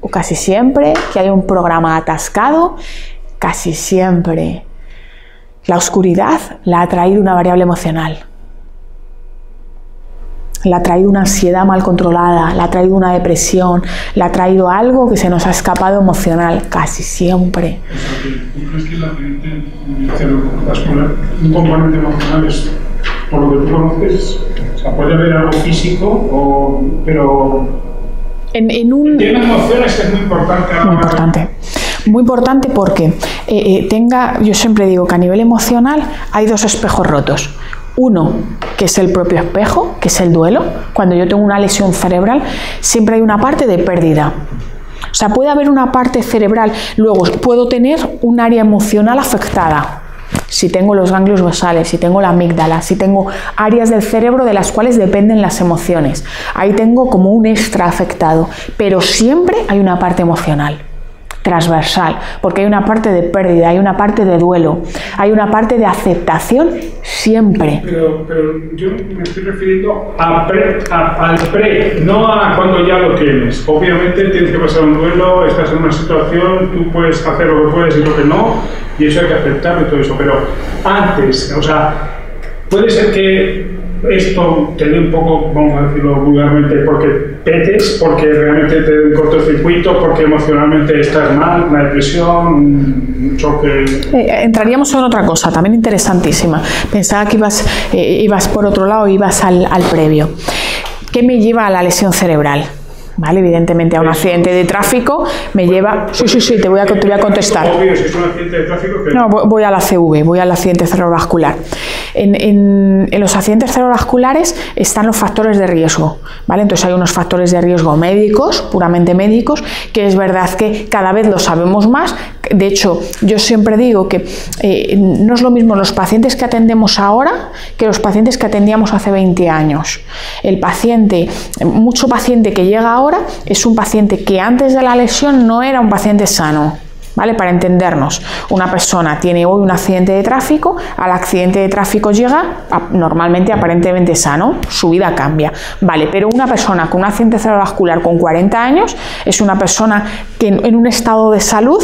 o casi siempre que hay un programa atascado, casi siempre la oscuridad la ha traído una variable emocional. La ha traído una ansiedad mal controlada, la ha traído una depresión, la ha traído algo que se nos ha escapado emocional, casi siempre. O sea, ¿tú crees que la gente cerebrovascular, un componente emocional es, por lo que tú conoces, o sea, puede haber algo físico, pero tiene emociones que es muy importante? Muy importante. Muy importante porque yo siempre digo que a nivel emocional hay dos espejos rotos. Uno, que es el propio espejo, que es el duelo. Cuando yo tengo una lesión cerebral, siempre hay una parte de pérdida. O sea, puede haber una parte cerebral, luego puedo tener un área emocional afectada. Si tengo los ganglios basales, si tengo la amígdala, si tengo áreas del cerebro de las cuales dependen las emociones. Ahí tengo como un extra afectado, pero siempre hay una parte emocional transversal, porque hay una parte de pérdida, hay una parte de duelo, hay una parte de aceptación siempre. Pero yo me estoy refiriendo al pre, no a cuando ya lo tienes. Obviamente tienes que pasar un duelo, estás en una situación, tú puedes hacer lo que puedes y lo que no, y eso hay que aceptarlo y todo eso, pero antes, o sea, puede ser que esto te dé un poco, vamos a decirlo vulgarmente, porque petes, porque realmente te dé un cortocircuito, porque emocionalmente estás mal, una depresión, un choque. Entraríamos en otra cosa, también interesantísima. Pensaba que ibas por otro lado, ibas al previo. ¿Qué me lleva a la lesión cerebral? ¿Vale? Evidentemente a un accidente de tráfico me lleva... Sí, te voy a contestar. Obvio, si es un accidente de tráfico... No, voy a la CV, voy al accidente cerebrovascular. En los accidentes cerebrovasculares están los factores de riesgo, ¿vale? Entonces hay unos factores de riesgo médicos, puramente médicos, que es verdad que cada vez lo sabemos más. De hecho, yo siempre digo que no es lo mismo los pacientes que atendemos ahora que los pacientes que atendíamos hace 20 años. Mucho paciente que llega ahora es un paciente que antes de la lesión no era un paciente sano. ¿Vale? Para entendernos, una persona tiene hoy un accidente de tráfico, al accidente de tráfico llega normalmente aparentemente sano, su vida cambia, ¿vale? Pero una persona con un accidente cerebrovascular con 40 años es una persona que en un estado de salud,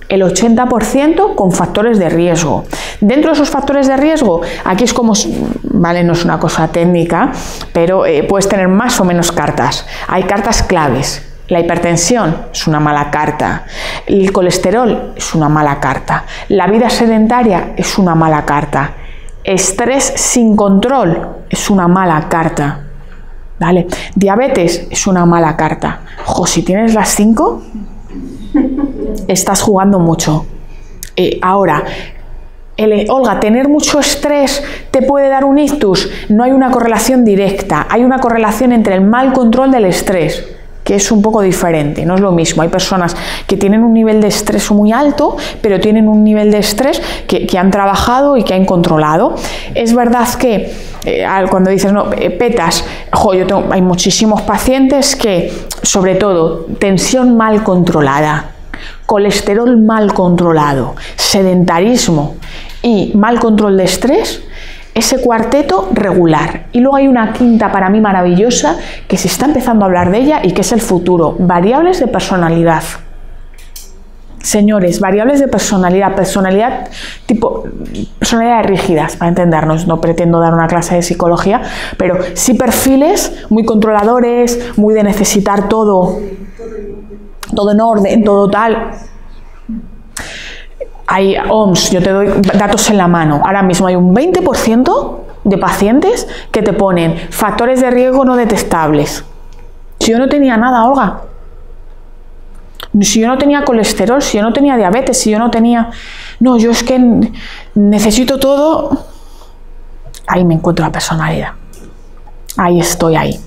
el 80% con factores de riesgo. Dentro de esos factores de riesgo, aquí es como, ¿vale? No es una cosa técnica, pero puedes tener más o menos cartas. Hay cartas claves. La hipertensión es una mala carta, el colesterol es una mala carta, la vida sedentaria es una mala carta, estrés sin control es una mala carta, ¿vale? Diabetes es una mala carta. Si tienes las 5, estás jugando mucho. Ahora, Olga, ¿tener mucho estrés te puede dar un ictus? No hay una correlación directa, hay una correlación entre el mal control del estrés, que es un poco diferente, no es lo mismo. Hay personas que tienen un nivel de estrés muy alto, pero tienen un nivel de estrés que han trabajado y que han controlado. Es verdad que cuando dices, no, petas, hay muchísimos pacientes que, sobre todo, tensión mal controlada, colesterol mal controlado, sedentarismo y mal control de estrés, ese cuarteto regular. Y luego hay una quinta para mí maravillosa que se está empezando a hablar de ella y que es el futuro, variables de personalidad. Señores, variables de personalidades rígidas, para entendernos. No pretendo dar una clase de psicología, pero sí perfiles muy controladores, muy de necesitar todo en orden, todo tal. Hay OMS, yo te doy datos en la mano. Ahora mismo hay un 20% de pacientes que te ponen factores de riesgo no detectables. Si yo no tenía nada, Olga. Si yo no tenía colesterol, si yo no tenía diabetes, si yo no tenía... No, yo es que necesito todo. Ahí me encuentro la personalidad. Ahí estoy, ahí.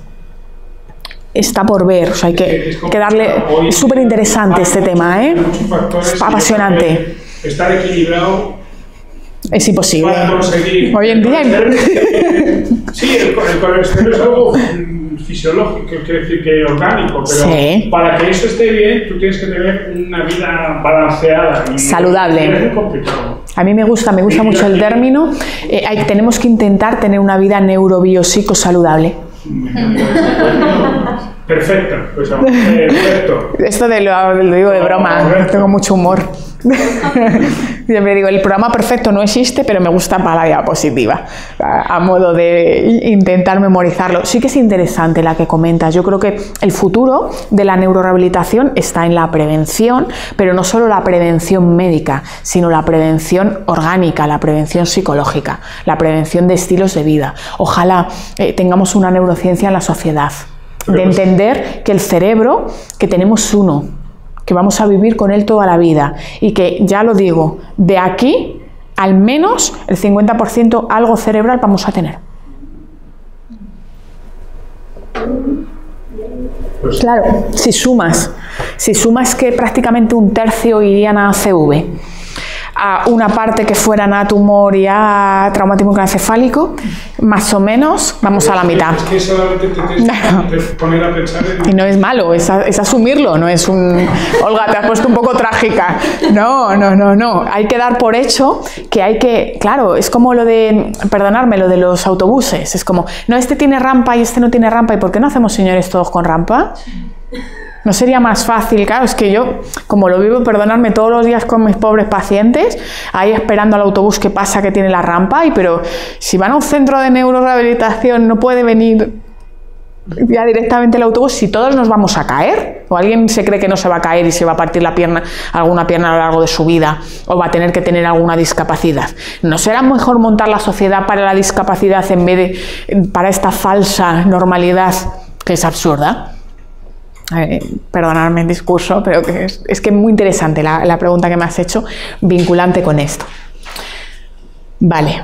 Está por ver, o sea, hay que darle... Es súper interesante este tema, ¿eh? Es apasionante. Estar equilibrado es imposible. Para conseguir. Hoy en día. Sí, el colesterol es algo fisiológico, quiere decir que orgánico, pero sí, para que eso esté bien, tú tienes que tener una vida balanceada. Y saludable. Es muy complicado. A mí me gusta mucho el término. Tenemos que intentar tener una vida neurobiopsico saludable. Perfecto, pues perfecto. Esto lo digo de broma, tengo mucho humor. Siempre digo, el programa perfecto no existe, pero me gusta para la diapositiva, a modo de intentar memorizarlo. Sí que es interesante la que comentas. Yo creo que el futuro de la neurorehabilitación está en la prevención, pero no solo la prevención médica, sino la prevención orgánica, la prevención psicológica, la prevención de estilos de vida. Ojalá tengamos una neurociencia en la sociedad, de entender que el cerebro, que tenemos uno, que vamos a vivir con él toda la vida y que, ya lo digo, de aquí al menos el 50% algo cerebral vamos a tener. Claro, si sumas que prácticamente un tercio irían a ACV, a una parte que fueran a tumor y a traumatismo craneoencefálico, más o menos vamos a la mitad. Es que solamente te tienes que poner a pensar en... Y no es malo, es asumirlo, no es un... Olga, te has puesto un poco trágica. No. Hay que dar por hecho que hay que... Claro, es como lo de... Perdonadme, lo de los autobuses. Es como, no, este tiene rampa y este no tiene rampa. ¿Y por qué no hacemos, señores, todos con rampa? ¿No sería más fácil? Claro, es que yo, como lo vivo, perdonadme, todos los días con mis pobres pacientes, ahí esperando al autobús que pasa, que tiene la rampa, pero si van a un centro de neurorehabilitación no puede venir ya directamente el autobús, si todos nos vamos a caer, o alguien se cree que no se va a caer y se va a partir la pierna, alguna pierna a lo largo de su vida, o va a tener que tener alguna discapacidad. ¿No será mejor montar la sociedad para la discapacidad en vez de para esta falsa normalidad que es absurda? Perdonadme el discurso, pero que es que es muy interesante la pregunta que me has hecho, vinculante con esto. Vale.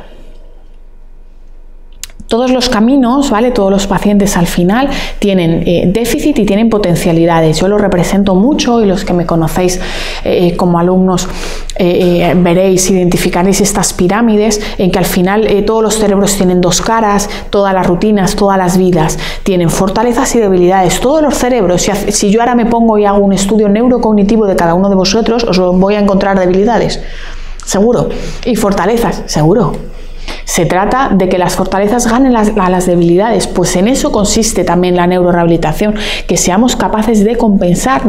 Todos los caminos, ¿vale? Todos los pacientes al final tienen déficit y tienen potencialidades. Yo lo represento mucho y los que me conocéis como alumnos veréis, identificaréis estas pirámides en que al final todos los cerebros tienen dos caras, todas las rutinas, todas las vidas tienen fortalezas y debilidades. Todos los cerebros, si yo ahora me pongo y hago un estudio neurocognitivo de cada uno de vosotros, os voy a encontrar debilidades, seguro, y fortalezas, seguro. Se trata de que las fortalezas ganen a las debilidades, pues en eso consiste también la neurorehabilitación, que seamos capaces de compensar.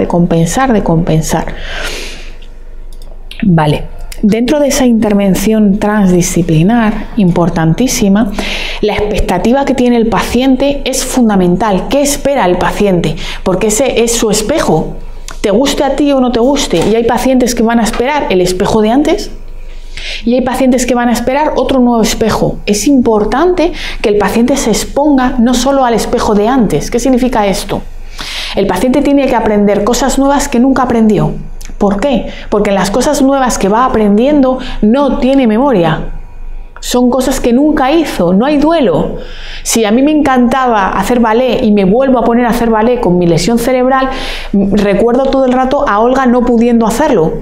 Vale, dentro de esa intervención transdisciplinar importantísima, la expectativa que tiene el paciente es fundamental. ¿Qué espera el paciente? Porque ese es su espejo. Te guste a ti o no te guste, y hay pacientes que van a esperar el espejo de antes, y hay pacientes que van a esperar otro nuevo espejo. Es importante que el paciente se exponga no solo al espejo de antes. ¿Qué significa esto? El paciente tiene que aprender cosas nuevas que nunca aprendió. ¿Por qué? Porque en las cosas nuevas que va aprendiendo no tiene memoria. Son cosas que nunca hizo, no hay duelo. Si a mí me encantaba hacer ballet y me vuelvo a poner a hacer ballet con mi lesión cerebral, recuerdo todo el rato a Olga no pudiendo hacerlo.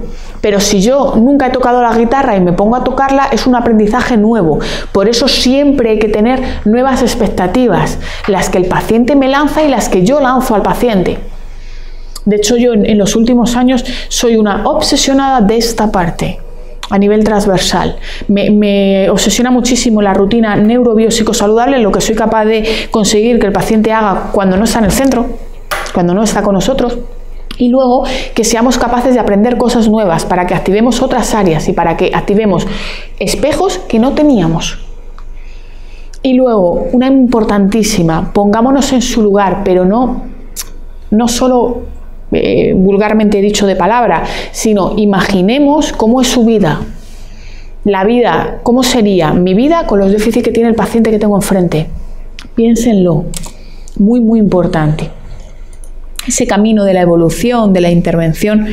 Pero si yo nunca he tocado la guitarra y me pongo a tocarla, es un aprendizaje nuevo. Por eso siempre hay que tener nuevas expectativas, las que el paciente me lanza y las que yo lanzo al paciente. De hecho, yo en los últimos años soy una obsesionada de esta parte. A nivel transversal. Me obsesiona muchísimo la rutina neurobiopsicosaludable, lo que soy capaz de conseguir que el paciente haga cuando no está en el centro, cuando no está con nosotros, y luego que seamos capaces de aprender cosas nuevas para que activemos otras áreas y para que activemos espejos que no teníamos. Y luego, una importantísima, pongámonos en su lugar, pero no solo vulgarmente dicho de palabra, sino imaginemos cómo es su vida, la vida, cómo sería mi vida con los déficits que tiene el paciente que tengo enfrente. Piénsenlo, muy muy importante. Ese camino de la evolución, de la intervención,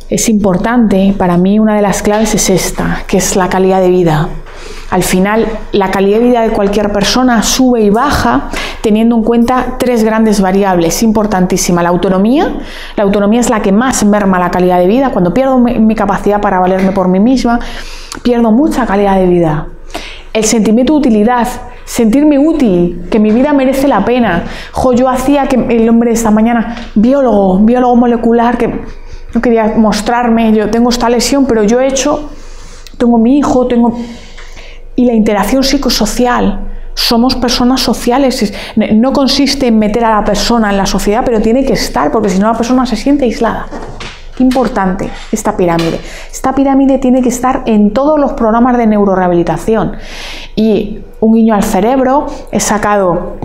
es importante. Para mí una de las claves es esta, que es la calidad de vida. Al final, la calidad de vida de cualquier persona sube y baja teniendo en cuenta tres grandes variables importantísimas. La autonomía es la que más merma la calidad de vida. Cuando pierdo mi capacidad para valerme por mí misma, pierdo mucha calidad de vida. El sentimiento de utilidad, sentirme útil, que mi vida merece la pena. Yo hacía que el hombre de esta mañana, biólogo molecular, que no quería mostrarme, yo tengo esta lesión, pero yo he hecho, tengo mi hijo, y la interacción psicosocial, Somos personas sociales. No consiste en meter a la persona en la sociedad, pero tiene que estar, porque si no la persona se siente aislada. Importante esta pirámide. Esta pirámide tiene que estar en todos los programas de neurorehabilitación. Y un guiño al cerebro, he sacado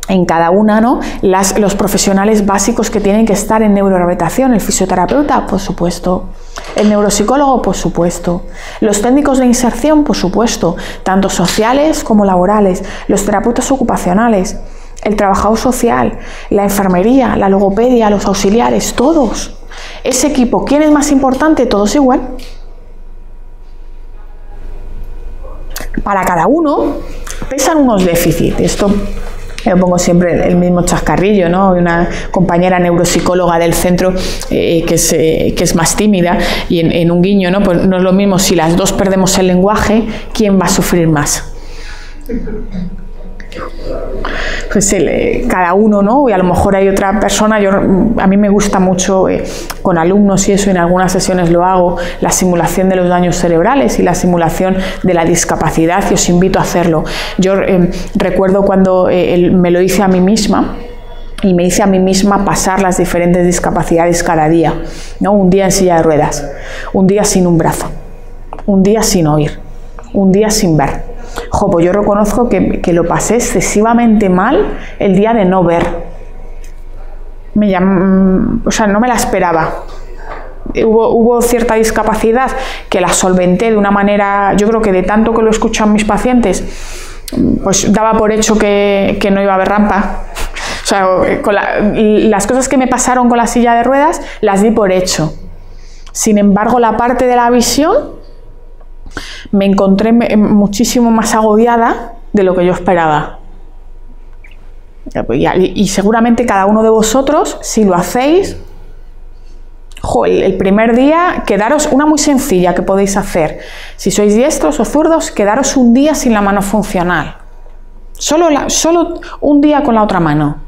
en cada una, ¿no?, los profesionales básicos que tienen que estar en neurorehabilitación. El fisioterapeuta, por supuesto. El neuropsicólogo, por supuesto. Los técnicos de inserción, por supuesto, tanto sociales como laborales. Los terapeutas ocupacionales, el trabajador social, la enfermería, la logopedia, los auxiliares, todos. Ese equipo, ¿quién es más importante? Todos igual. Para cada uno pesan unos déficits. Esto yo pongo siempre el mismo chascarrillo, ¿no? Una compañera neuropsicóloga del centro que es más tímida, y en un guiño, ¿no? Pues no es lo mismo si las dos perdemos el lenguaje, ¿quién va a sufrir más? Pues cada uno, ¿no? Y a lo mejor hay otra persona. A mí me gusta mucho con alumnos y eso, y en algunas sesiones lo hago, la simulación de los daños cerebrales y la simulación de la discapacidad, y os invito a hacerlo. Yo recuerdo cuando me lo hice a mí misma, y me hice a mí misma pasar las diferentes discapacidades cada día, ¿no? Un día en silla de ruedas, un día sin un brazo, un día sin oír, un día sin ver. Pues yo reconozco que lo pasé excesivamente mal el día de no ver. O sea, no me la esperaba. Hubo cierta discapacidad que la solventé de una manera, yo creo que de tanto que lo escuchan mis pacientes, pues daba por hecho que no iba a haber rampa. O sea, las cosas que me pasaron con la silla de ruedas las di por hecho. Sin embargo, la parte de la visión me encontré muchísimo más agobiada de lo que yo esperaba. Y seguramente cada uno de vosotros, si lo hacéis, el primer día, quedaros una muy sencilla que podéis hacer. Si sois diestros o zurdos, quedaros un día sin la mano funcional. Solo un día con la otra mano.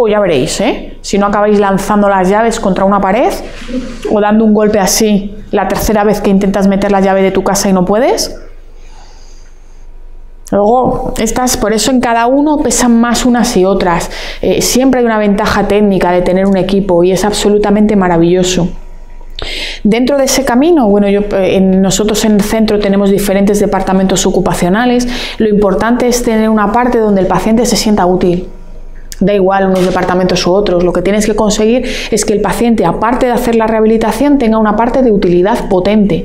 Ya veréis, si no acabáis lanzando las llaves contra una pared o dando un golpe así la tercera vez que intentas meter la llave de tu casa y no puedes. Luego, por eso en cada uno pesan más unas y otras. Siempre hay una ventaja técnica de tener un equipo, y es absolutamente maravilloso. Dentro de ese camino, bueno, nosotros en el centro tenemos diferentes departamentos ocupacionales. Lo importante es tener una parte donde el paciente se sienta útil. Da igual unos departamentos u otros, lo que tienes que conseguir es que el paciente, aparte de hacer la rehabilitación, tenga una parte de utilidad potente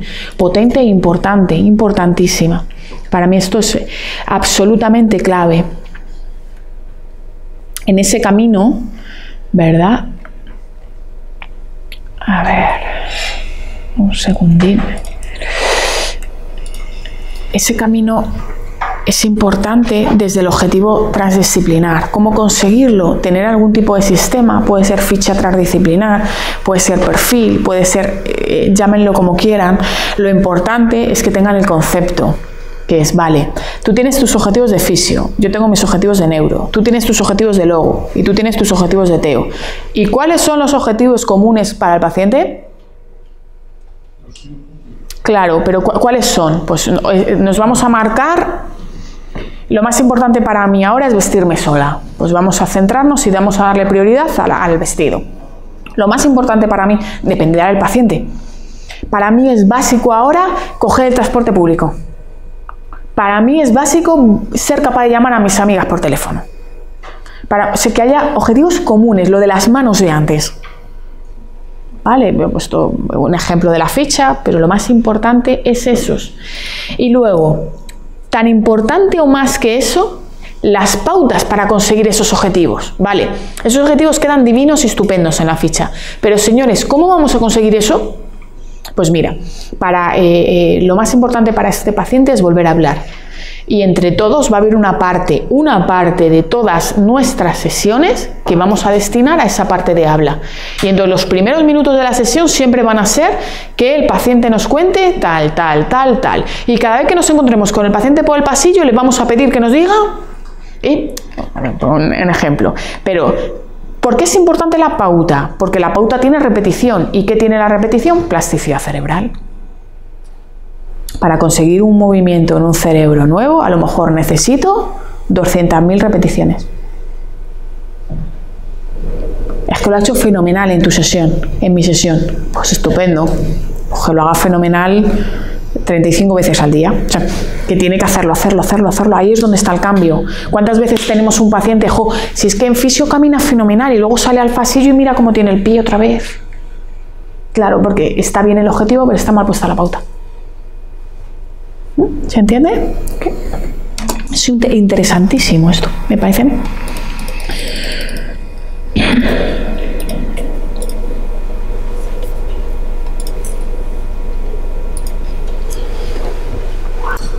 e importante, importantísima. Para mí esto es absolutamente clave. En ese camino, ¿verdad? A ver, un segundín. Ese camino es importante desde el objetivo transdisciplinar. ¿Cómo conseguirlo? Tener algún tipo de sistema, puede ser ficha transdisciplinar, puede ser perfil, puede ser, llámenlo como quieran. Lo importante es que tengan el concepto, que es, vale, tú tienes tus objetivos de fisio, yo tengo mis objetivos de neuro, tú tienes tus objetivos de logo y tú tienes tus objetivos de teo. ¿Y cuáles son los objetivos comunes para el paciente? Claro, pero ¿cuáles son? Pues nos vamos a marcar. Lo más importante para mí ahora es vestirme sola. Pues vamos a centrarnos y vamos a darle prioridad al vestido. Lo más importante para mí, dependerá del paciente. Para mí es básico ahora coger el transporte público. Para mí es básico ser capaz de llamar a mis amigas por teléfono. Que haya objetivos comunes, lo de las manos de antes. Vale, he puesto un ejemplo de la ficha, pero lo más importante es esos. Y luego, tan importante o más que eso, las pautas para conseguir esos objetivos. Vale, esos objetivos quedan divinos y estupendos en la ficha. Pero señores, ¿cómo vamos a conseguir eso? Pues mira, lo más importante para este paciente es volver a hablar. Y entre todos va a haber una parte de todas nuestras sesiones que vamos a destinar a esa parte de habla. Y entonces los primeros minutos de la sesión siempre van a ser que el paciente nos cuente tal. Y cada vez que nos encontremos con el paciente por el pasillo, le vamos a pedir que nos diga, un ejemplo, pero ¿por qué es importante la pauta? Porque la pauta tiene repetición. ¿Y qué tiene la repetición? Plasticidad cerebral. Para conseguir un movimiento en un cerebro nuevo, a lo mejor necesito 200.000 repeticiones. Es que lo ha hecho fenomenal en tu sesión, en mi sesión. Pues estupendo. Pues que lo haga fenomenal 35 veces al día. O sea, que tiene que hacerlo. Ahí es donde está el cambio. ¿Cuántas veces tenemos un paciente, si es que en fisio camina fenomenal y luego sale al pasillo y mira cómo tiene el pie otra vez? Claro, porque está bien el objetivo, pero está mal puesta la pauta. ¿Se entiende? Okay. Es interesantísimo esto, me parece.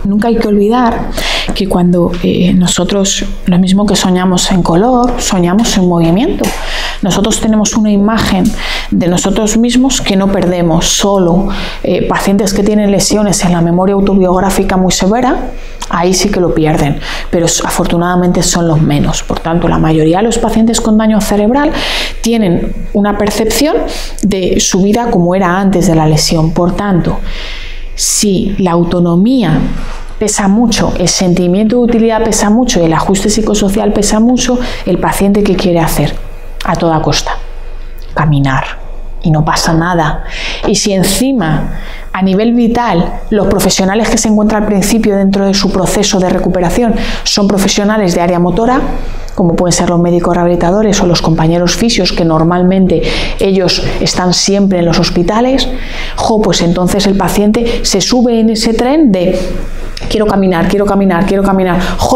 Nunca hay que olvidar que cuando nosotros, lo mismo que soñamos en color, soñamos en movimiento. Nosotros tenemos una imagen de nosotros mismos que no perdemos. Solo pacientes que tienen lesiones en la memoria autobiográfica muy severa, ahí sí que lo pierden, pero afortunadamente son los menos. Por tanto, la mayoría de los pacientes con daño cerebral tienen una percepción de su vida como era antes de la lesión. Por tanto, si la autonomía pesa mucho, el sentimiento de utilidad pesa mucho y el ajuste psicosocial pesa mucho, el paciente ¿qué quiere hacer? A toda costa, caminar, y no pasa nada. Y si encima, a nivel vital, los profesionales que se encuentran al principio dentro de su proceso de recuperación son profesionales de área motora, como pueden ser los médicos rehabilitadores o los compañeros fisios, que normalmente ellos están siempre en los hospitales, pues entonces el paciente se sube en ese tren de quiero caminar,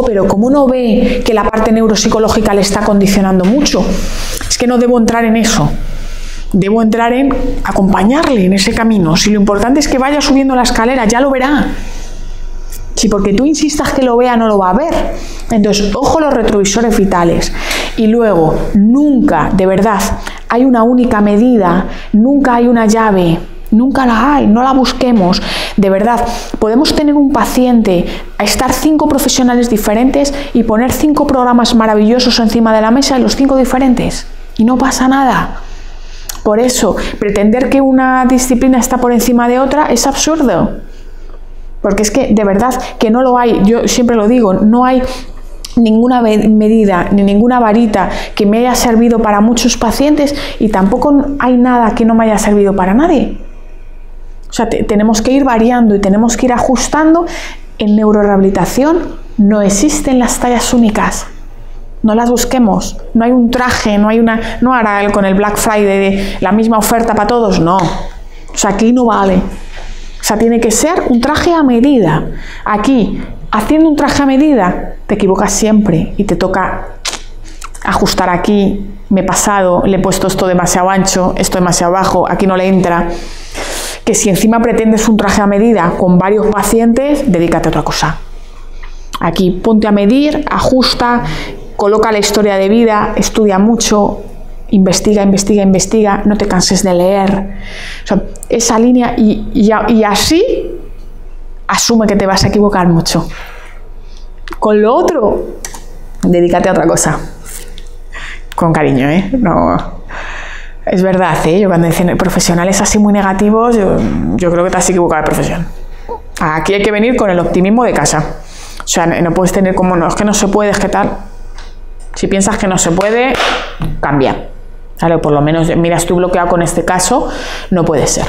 pero como no ve que la parte neuropsicológica le está condicionando mucho, es que no debo entrar en eso. Debo entrar en acompañarle en ese camino. Si lo importante es que vaya subiendo la escalera, ya lo verá. Si porque tú insistas que lo vea, no lo va a ver. Entonces, ojo los retrovisores vitales. Y luego, nunca, de verdad, hay una única medida, nunca hay una llave, nunca la hay, no la busquemos. De verdad, podemos tener un paciente, estar 5 profesionales diferentes y poner 5 programas maravillosos encima de la mesa, los 5 diferentes. Y no pasa nada. Por eso, pretender que una disciplina está por encima de otra es absurdo. Porque es que, de verdad, que no lo hay. Yo siempre lo digo, no hay ninguna medida ni ninguna varita que me haya servido para muchos pacientes y tampoco hay nada que no me haya servido para nadie. O sea, tenemos que ir variando y tenemos que ir ajustando. En neurorehabilitación no existen las tallas únicas. No las busquemos, no hay un traje, no hará con el Black Friday la misma oferta para todos, no. O sea, aquí no vale. O sea, tiene que ser un traje a medida. Aquí, haciendo un traje a medida, te equivocas siempre y te toca ajustar aquí. Me he pasado, le he puesto esto demasiado ancho, esto demasiado bajo, aquí no le entra. Que si encima pretendes un traje a medida con varios pacientes, dedícate a otra cosa. Aquí ponte a medir, ajusta, coloca la historia de vida, estudia mucho, investiga, no te canses de leer. O sea, esa línea y así asume que te vas a equivocar mucho. Con lo otro, dedícate a otra cosa. Con cariño, ¿eh? No, es verdad, ¿eh? Yo cuando dicen profesionales así muy negativos, yo creo que te has equivocado de profesión. Aquí hay que venir con el optimismo de casa. O sea, no puedes tener como, no, es que no se puede, es que tal. Si piensas que no se puede, cambia. ¿Vale? Por lo menos, mira, estoy bloqueado con este caso, no puede ser.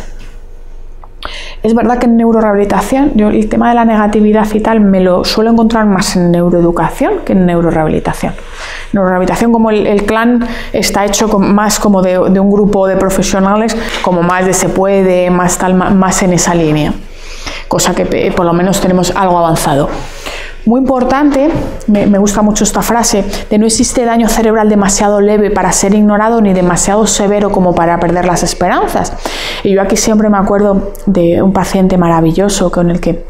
Es verdad que en neurorehabilitación, yo el tema de la negatividad y tal me lo suelo encontrar más en neuroeducación que en neurorehabilitación. Neurorehabilitación, como el clan está hecho más como de un grupo de profesionales, como más de se puede, más tal, más en esa línea. Cosa que por lo menos tenemos algo avanzado. Muy importante, me gusta mucho esta frase, de no existe daño cerebral demasiado leve para ser ignorado ni demasiado severo como para perder las esperanzas. Y yo aquí siempre me acuerdo de un paciente maravilloso con el que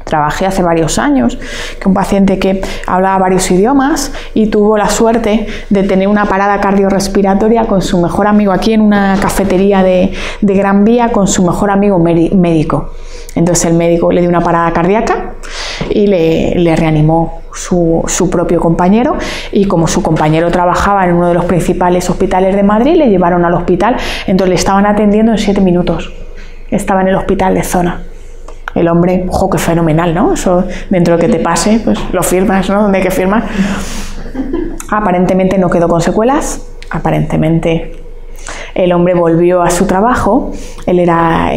trabajé hace varios años, que un paciente que hablaba varios idiomas y tuvo la suerte de tener una parada cardiorrespiratoria con su mejor amigo aquí en una cafetería de Gran Vía con su mejor amigo médico. Entonces el médico le dio una parada cardíaca y le reanimó su propio compañero, y como su compañero trabajaba en uno de los principales hospitales de Madrid, le llevaron al hospital. Entonces le estaban atendiendo en 7 minutos. Estaba en el hospital de zona. El hombre, ojo, qué fenomenal, ¿no? Eso, dentro de que te pase, pues lo firmas, ¿no? Donde hay que firmar. Aparentemente no quedó con secuelas, aparentemente el hombre volvió a su trabajo, él era,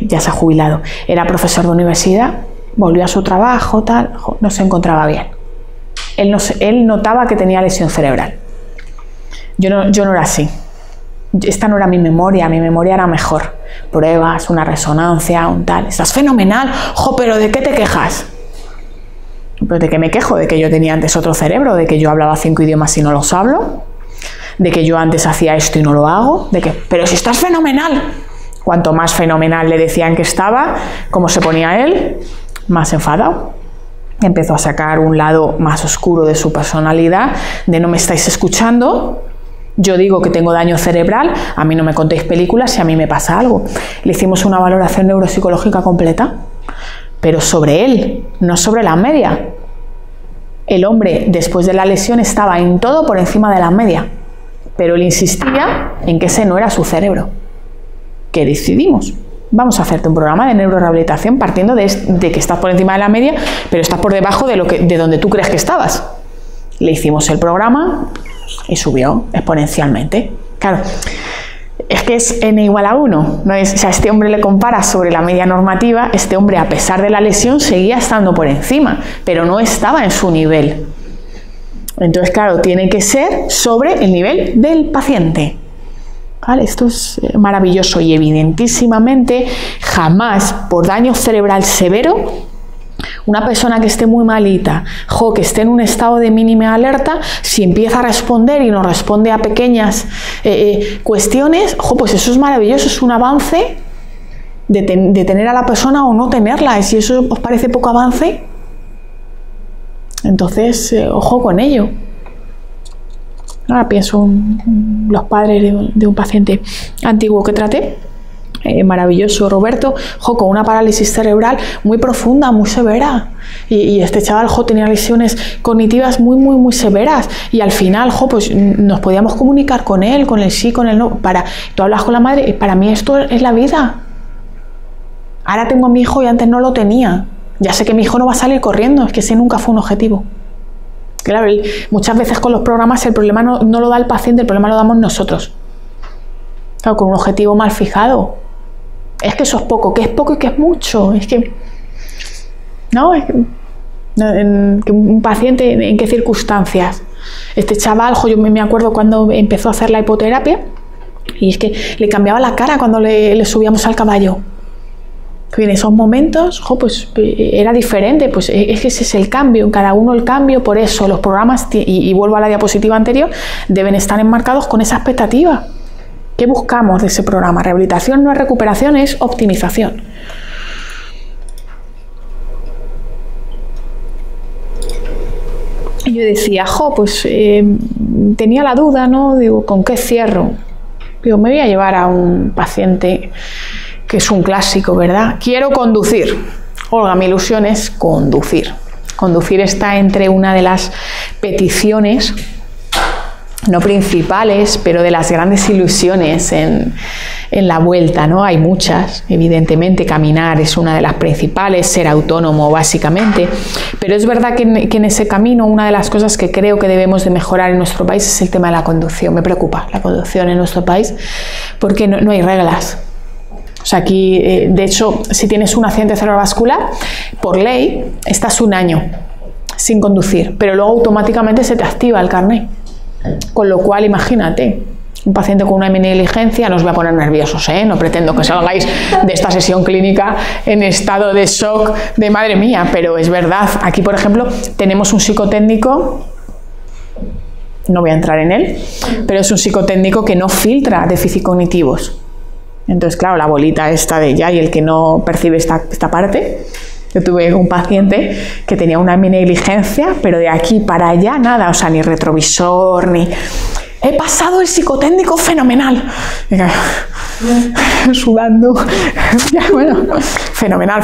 ya se ha jubilado, era profesor de universidad, volvió a su trabajo, tal, no se encontraba bien. Él notaba que tenía lesión cerebral. Yo no era así. Esta no era mi memoria era mejor. Pruebas, una resonancia, un tal. Estás fenomenal. Jo, pero ¿de qué te quejas? ¿Pero de qué me quejo? ¿De que yo tenía antes otro cerebro? ¿De que yo hablaba 5 idiomas y no los hablo? ¿De que yo antes hacía esto y no lo hago? ¿De que, pero si estás fenomenal? Cuanto más fenomenal le decían que estaba, ¿cómo se ponía él? Más enfadado. Empezó a sacar un lado más oscuro de su personalidad, de no me estáis escuchando. Yo digo que tengo daño cerebral, a mí no me contéis películas si a mí me pasa algo. Le hicimos una valoración neuropsicológica completa, pero sobre él, no sobre la media. El hombre, después de la lesión, estaba en todo por encima de la media, pero él insistía en que ese no era su cerebro. ¿Qué decidimos? Vamos a hacerte un programa de neurorehabilitación partiendo de que estás por encima de la media, pero estás por debajo de donde tú crees que estabas. Le hicimos el programa y subió exponencialmente. Claro, es que es n igual a 1. ¿No es? O sea, este hombre le compara sobre la media normativa, este hombre a pesar de la lesión seguía estando por encima, pero no estaba en su nivel. Entonces, claro, tiene que ser sobre el nivel del paciente. ¿Vale? Esto es maravilloso y evidentísimamente jamás por daño cerebral severo una persona que esté muy malita, que esté en un estado de mínima alerta, si empieza a responder y no responde a pequeñas cuestiones, pues eso es maravilloso, es un avance de tener a la persona o no tenerla. Y si eso os parece poco avance, entonces ojo con ello. Ahora pienso en los padres de un paciente antiguo que traté, maravilloso, Roberto, con una parálisis cerebral muy profunda, muy severa. Y este chaval, tenía lesiones cognitivas muy severas. Y al final, pues nos podíamos comunicar con él, con el sí, con el no. Tú hablas con la madre, y para mí esto es la vida. Ahora tengo a mi hijo y antes no lo tenía. Ya sé que mi hijo no va a salir corriendo, es que ese nunca fue un objetivo. Claro, muchas veces con los programas el problema no lo da el paciente, el problema lo damos nosotros. Claro, con un objetivo mal fijado. Es que eso es poco, que es poco y que es mucho. Es que... No, es que un paciente, ¿en qué circunstancias? Este chaval, yo me acuerdo cuando empezó a hacer la hipoterapia y es que le cambiaba la cara cuando le subíamos al caballo. Y en esos momentos, pues era diferente, pues es que ese es el cambio, en cada uno el cambio, por eso los programas, y vuelvo a la diapositiva anterior, deben estar enmarcados con esa expectativa. ¿Qué buscamos de ese programa? Rehabilitación no es recuperación, es optimización. Y yo decía, pues tenía la duda, ¿no? Digo, ¿con qué cierro? Digo, me voy a llevar a un paciente que es un clásico, ¿verdad? Quiero conducir. Olga, mi ilusión es conducir. Conducir está entre una de las peticiones, no principales, pero de las grandes ilusiones en la vuelta, ¿no? Hay muchas, evidentemente, caminar es una de las principales, ser autónomo básicamente, pero es verdad que en ese camino una de las cosas que creo que debemos de mejorar en nuestro país es el tema de la conducción. Me preocupa la conducción en nuestro país porque no hay reglas. O sea, aquí, de hecho, si tienes un accidente cerebrovascular, por ley, estás 1 año sin conducir, pero luego automáticamente se te activa el carnet. Con lo cual, imagínate, un paciente con una negligencia, no os voy a poner nerviosos, no pretendo que salgáis de esta sesión clínica en estado de shock de madre mía, pero es verdad. Aquí, por ejemplo, tenemos un psicotécnico, no voy a entrar en él, pero es un psicotécnico que no filtra déficits cognitivos. Entonces, claro, la bolita esta de ya y el que no percibe esta parte. Yo tuve un paciente que tenía una negligencia, pero de aquí para allá nada, o sea, ni retrovisor, ni... He pasado el psicotécnico fenomenal. Sudando. Bueno, fenomenal,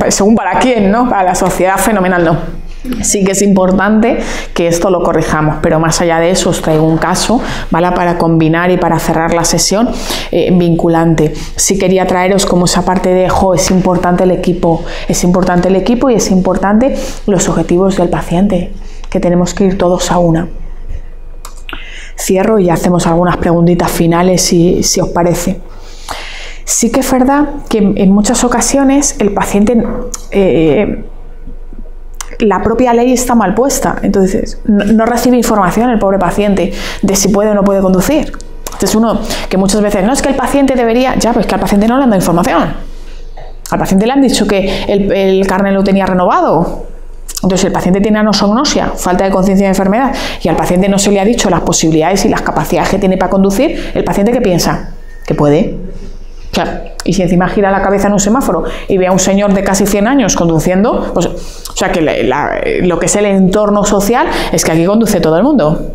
según para quién, ¿no? Para la sociedad, fenomenal no. Sí que es importante que esto lo corrijamos, pero más allá de eso os traigo un caso, ¿vale? Para combinar y para cerrar la sesión vinculante. Sí quería traeros como esa parte de, es importante el equipo y es importante los objetivos del paciente, que tenemos que ir todos a una. Cierro y hacemos algunas preguntitas finales si os parece. Sí que es verdad que en muchas ocasiones el paciente... la propia ley está mal puesta, entonces no recibe información el pobre paciente de si puede o no puede conducir. Entonces uno que muchas veces, no es que el paciente debería, pues que al paciente no le han dado información. Al paciente le han dicho que el carnet lo tenía renovado. Entonces el paciente tiene anosognosia, falta de conciencia de enfermedad, y al paciente no se le ha dicho las posibilidades y las capacidades que tiene para conducir, el paciente ¿qué piensa? Que puede. Claro, y si encima gira la cabeza en un semáforo y ve a un señor de casi 100 años conduciendo, pues, o sea que lo que es el entorno social es que aquí conduce todo el mundo.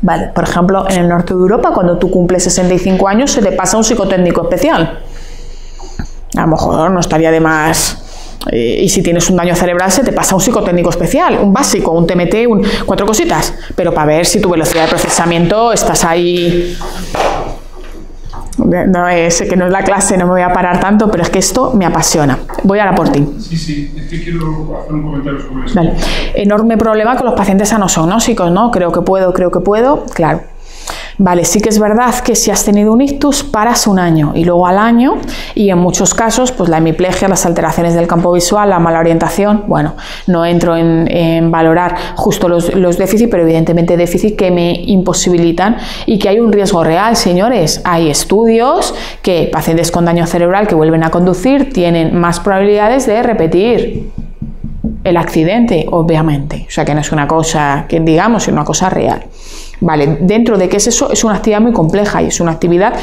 Vale, por ejemplo, en el norte de Europa, cuando tú cumples 65 años, se te pasa un psicotécnico especial. A lo mejor no estaría de más... y si tienes un daño cerebral, se te pasa un psicotécnico especial, un básico, un TMT, 4 cositas, pero para ver si tu velocidad de procesamiento estás ahí... No es que no es la clase, no me voy a parar tanto, pero es que esto me apasiona. Voy ahora por ti. Sí, es que quiero hacer un comentario sobre eso. Vale. Enorme problema con los pacientes anosognósicos, ¿no? Creo que puedo, claro. Vale, sí que es verdad que si has tenido un ictus, paras un año y luego al año, y en muchos casos, pues la hemiplegia, las alteraciones del campo visual, la mala orientación, bueno, no entro en valorar justo los déficits, pero evidentemente déficits que me imposibilitan y que hay un riesgo real, señores. Hay estudios que pacientes con daño cerebral que vuelven a conducir tienen más probabilidades de repetir el accidente, obviamente. O sea, que no es una cosa que digamos, sino una cosa real. Vale, dentro de qué es eso, es una actividad muy compleja y es una actividad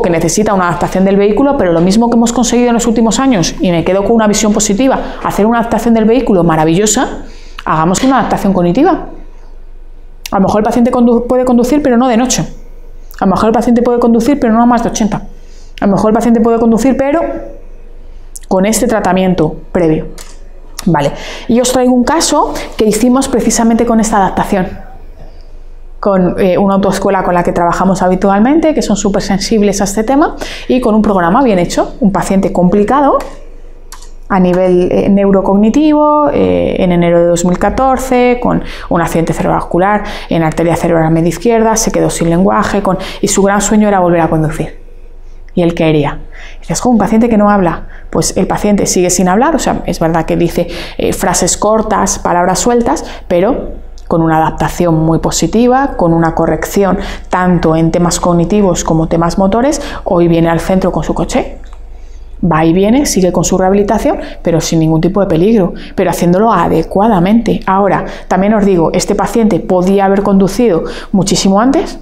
que necesita una adaptación del vehículo, pero lo mismo que hemos conseguido en los últimos años, y me quedo con una visión positiva, hacer una adaptación del vehículo maravillosa, hagamos una adaptación cognitiva. A lo mejor el paciente puede conducir, pero no de noche. A lo mejor el paciente puede conducir, pero no a más de 80. A lo mejor el paciente puede conducir, pero con este tratamiento previo. Vale, y os traigo un caso que hicimos precisamente con esta adaptación. Con una autoescuela con la que trabajamos habitualmente, que son súper sensibles a este tema, y con un programa bien hecho, un paciente complicado a nivel neurocognitivo, en enero de 2014, con un accidente cerebrovascular en arteria cerebral media izquierda, se quedó sin lenguaje, y su gran sueño era volver a conducir. Y él quería. Y dices, un paciente que no habla, pues el paciente sigue sin hablar, o sea, es verdad que dice frases cortas, palabras sueltas, pero con una adaptación muy positiva, con una corrección tanto en temas cognitivos como temas motores. Hoy viene al centro con su coche, va y viene, sigue con su rehabilitación, pero sin ningún tipo de peligro, pero haciéndolo adecuadamente. Ahora, también os digo, este paciente podía haber conducido muchísimo antes,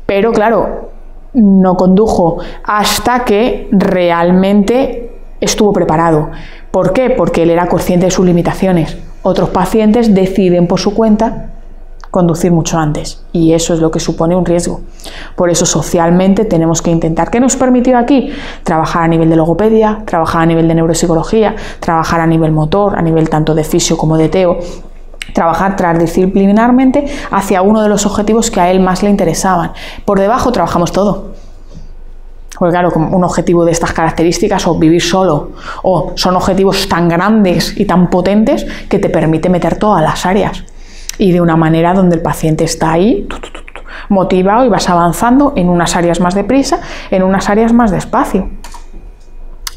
pero claro, no condujo hasta que realmente estuvo preparado. ¿Por qué? Porque él era consciente de sus limitaciones. Otros pacientes deciden por su cuenta conducir mucho antes y eso es lo que supone un riesgo. Por eso socialmente tenemos que intentar. ¿Qué nos permitió aquí? Trabajar a nivel de logopedia, trabajar a nivel de neuropsicología, trabajar a nivel motor, a nivel tanto de fisio como de teo, trabajar transdisciplinarmente hacia uno de los objetivos que a él más le interesaban. Por debajo trabajamos todo. Porque claro, un objetivo de estas características, o vivir solo, o son objetivos tan grandes y tan potentes que te permite meter todas las áreas. Y de una manera donde el paciente está ahí, motivado, y vas avanzando en unas áreas más deprisa, en unas áreas más despacio.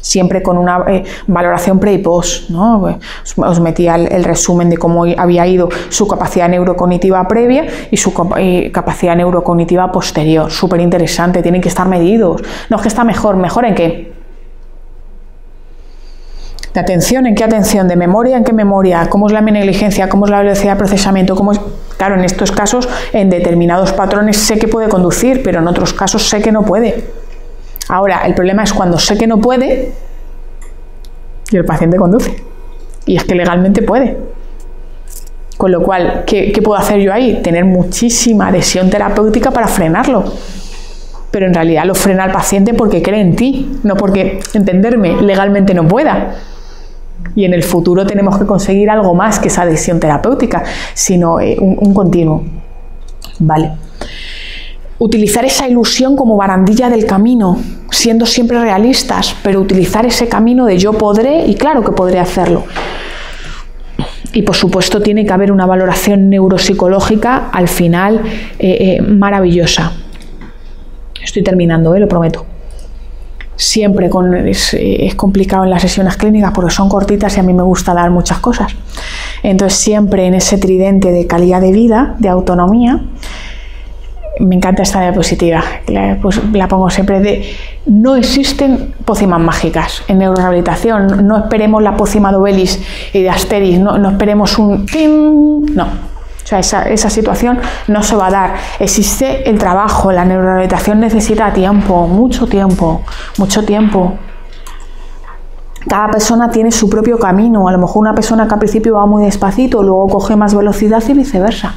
Siempre con una valoración pre y post, ¿no? Os metía el resumen de cómo había ido su capacidad neurocognitiva previa y su capacidad neurocognitiva posterior. Súper interesante, tienen que estar medidos. No es que está mejor, ¿mejor en qué? ¿De atención? ¿En qué atención? ¿De memoria? ¿En qué memoria? ¿Cómo es la negligencia? ¿Cómo es la velocidad de procesamiento? ¿Cómo es? Claro, en estos casos, en determinados patrones sé que puede conducir, pero en otros casos sé que no puede. Ahora, el problema es cuando sé que no puede y el paciente conduce. Y es que legalmente puede. Con lo cual, ¿qué puedo hacer yo ahí? Tener muchísima adhesión terapéutica para frenarlo. Pero en realidad lo frena el paciente porque cree en ti, no porque, entenderme, legalmente no pueda. y en el futuro tenemos que conseguir algo más que esa adhesión terapéutica, sino un continuo. Vale. Utilizar esa ilusión como barandilla del camino, siendo siempre realistas, pero utilizar ese camino de yo podré, y claro que podré hacerlo. Y por supuesto tiene que haber una valoración neuropsicológica al final maravillosa. Estoy terminando, lo prometo. Siempre es complicado en las sesiones clínicas porque son cortitas y a mí me gusta dar muchas cosas. Entonces siempre en ese tridente de calidad de vida, de autonomía, me encanta esta diapositiva, la pongo siempre no existen pócimas mágicas en neurorehabilitación, no esperemos la pócima de Obelix y de Asterix, no esperemos un ¡tim! No, o sea, esa situación no se va a dar, existe el trabajo, la neurorehabilitación necesita tiempo, mucho tiempo, mucho tiempo. Cada persona tiene su propio camino, a lo mejor una persona que al principio va muy despacito, luego coge más velocidad y viceversa.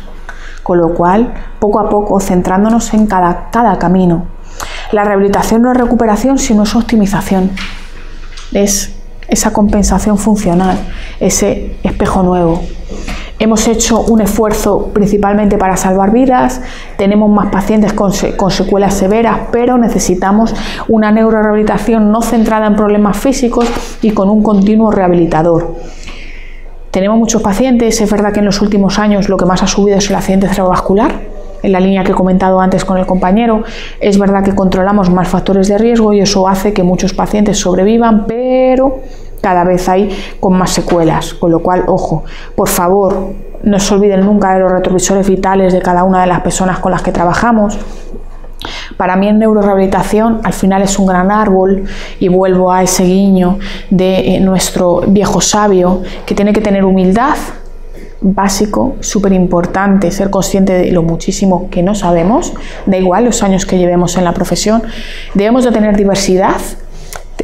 Con lo cual, poco a poco, centrándonos en cada camino. La rehabilitación no es recuperación, sino es optimización. Es esa compensación funcional, ese espejo nuevo. Hemos hecho un esfuerzo principalmente para salvar vidas, tenemos más pacientes con secuelas severas, pero necesitamos una neurorehabilitación no centrada en problemas físicos y con un continuo rehabilitador. Tenemos muchos pacientes, es verdad que en los últimos años lo que más ha subido es el accidente cerebrovascular, en la línea que he comentado antes con el compañero. Es verdad que controlamos más factores de riesgo y eso hace que muchos pacientes sobrevivan, pero cada vez hay con más secuelas, con lo cual, ojo, por favor, no se olviden nunca de los retrovisores vitales de cada una de las personas con las que trabajamos. Para mí en neurorehabilitación al final es un gran árbol y vuelvo a ese guiño de nuestro viejo sabio que tiene que tener humildad, básico, súper importante, ser consciente de lo muchísimo que no sabemos, da igual los años que llevemos en la profesión, debemos de tener diversidad,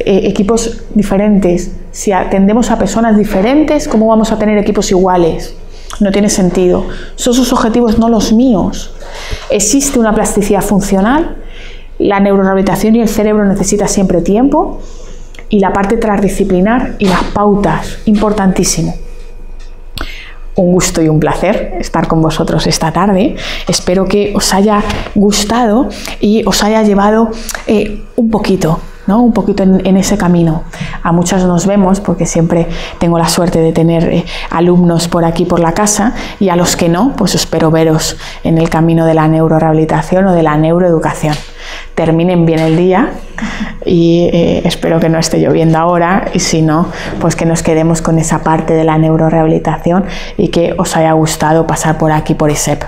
equipos diferentes. Si atendemos a personas diferentes, ¿cómo vamos a tener equipos iguales? No tiene sentido. Son sus objetivos, no los míos. Existe una plasticidad funcional, la neurorehabilitación y el cerebro necesita siempre tiempo y la parte transdisciplinar y las pautas, importantísimo. Un gusto y un placer estar con vosotros esta tarde. Espero que os haya gustado y os haya llevado un poquito, ¿no? Un poquito en ese camino. A muchos nos vemos porque siempre tengo la suerte de tener alumnos por aquí por la casa y a los que no, pues espero veros en el camino de la neurorehabilitación o de la neuroeducación. Terminen bien el día y espero que no esté lloviendo ahora y si no, pues que nos quedemos con esa parte de la neurorehabilitación y que os haya gustado pasar por aquí por ISEP.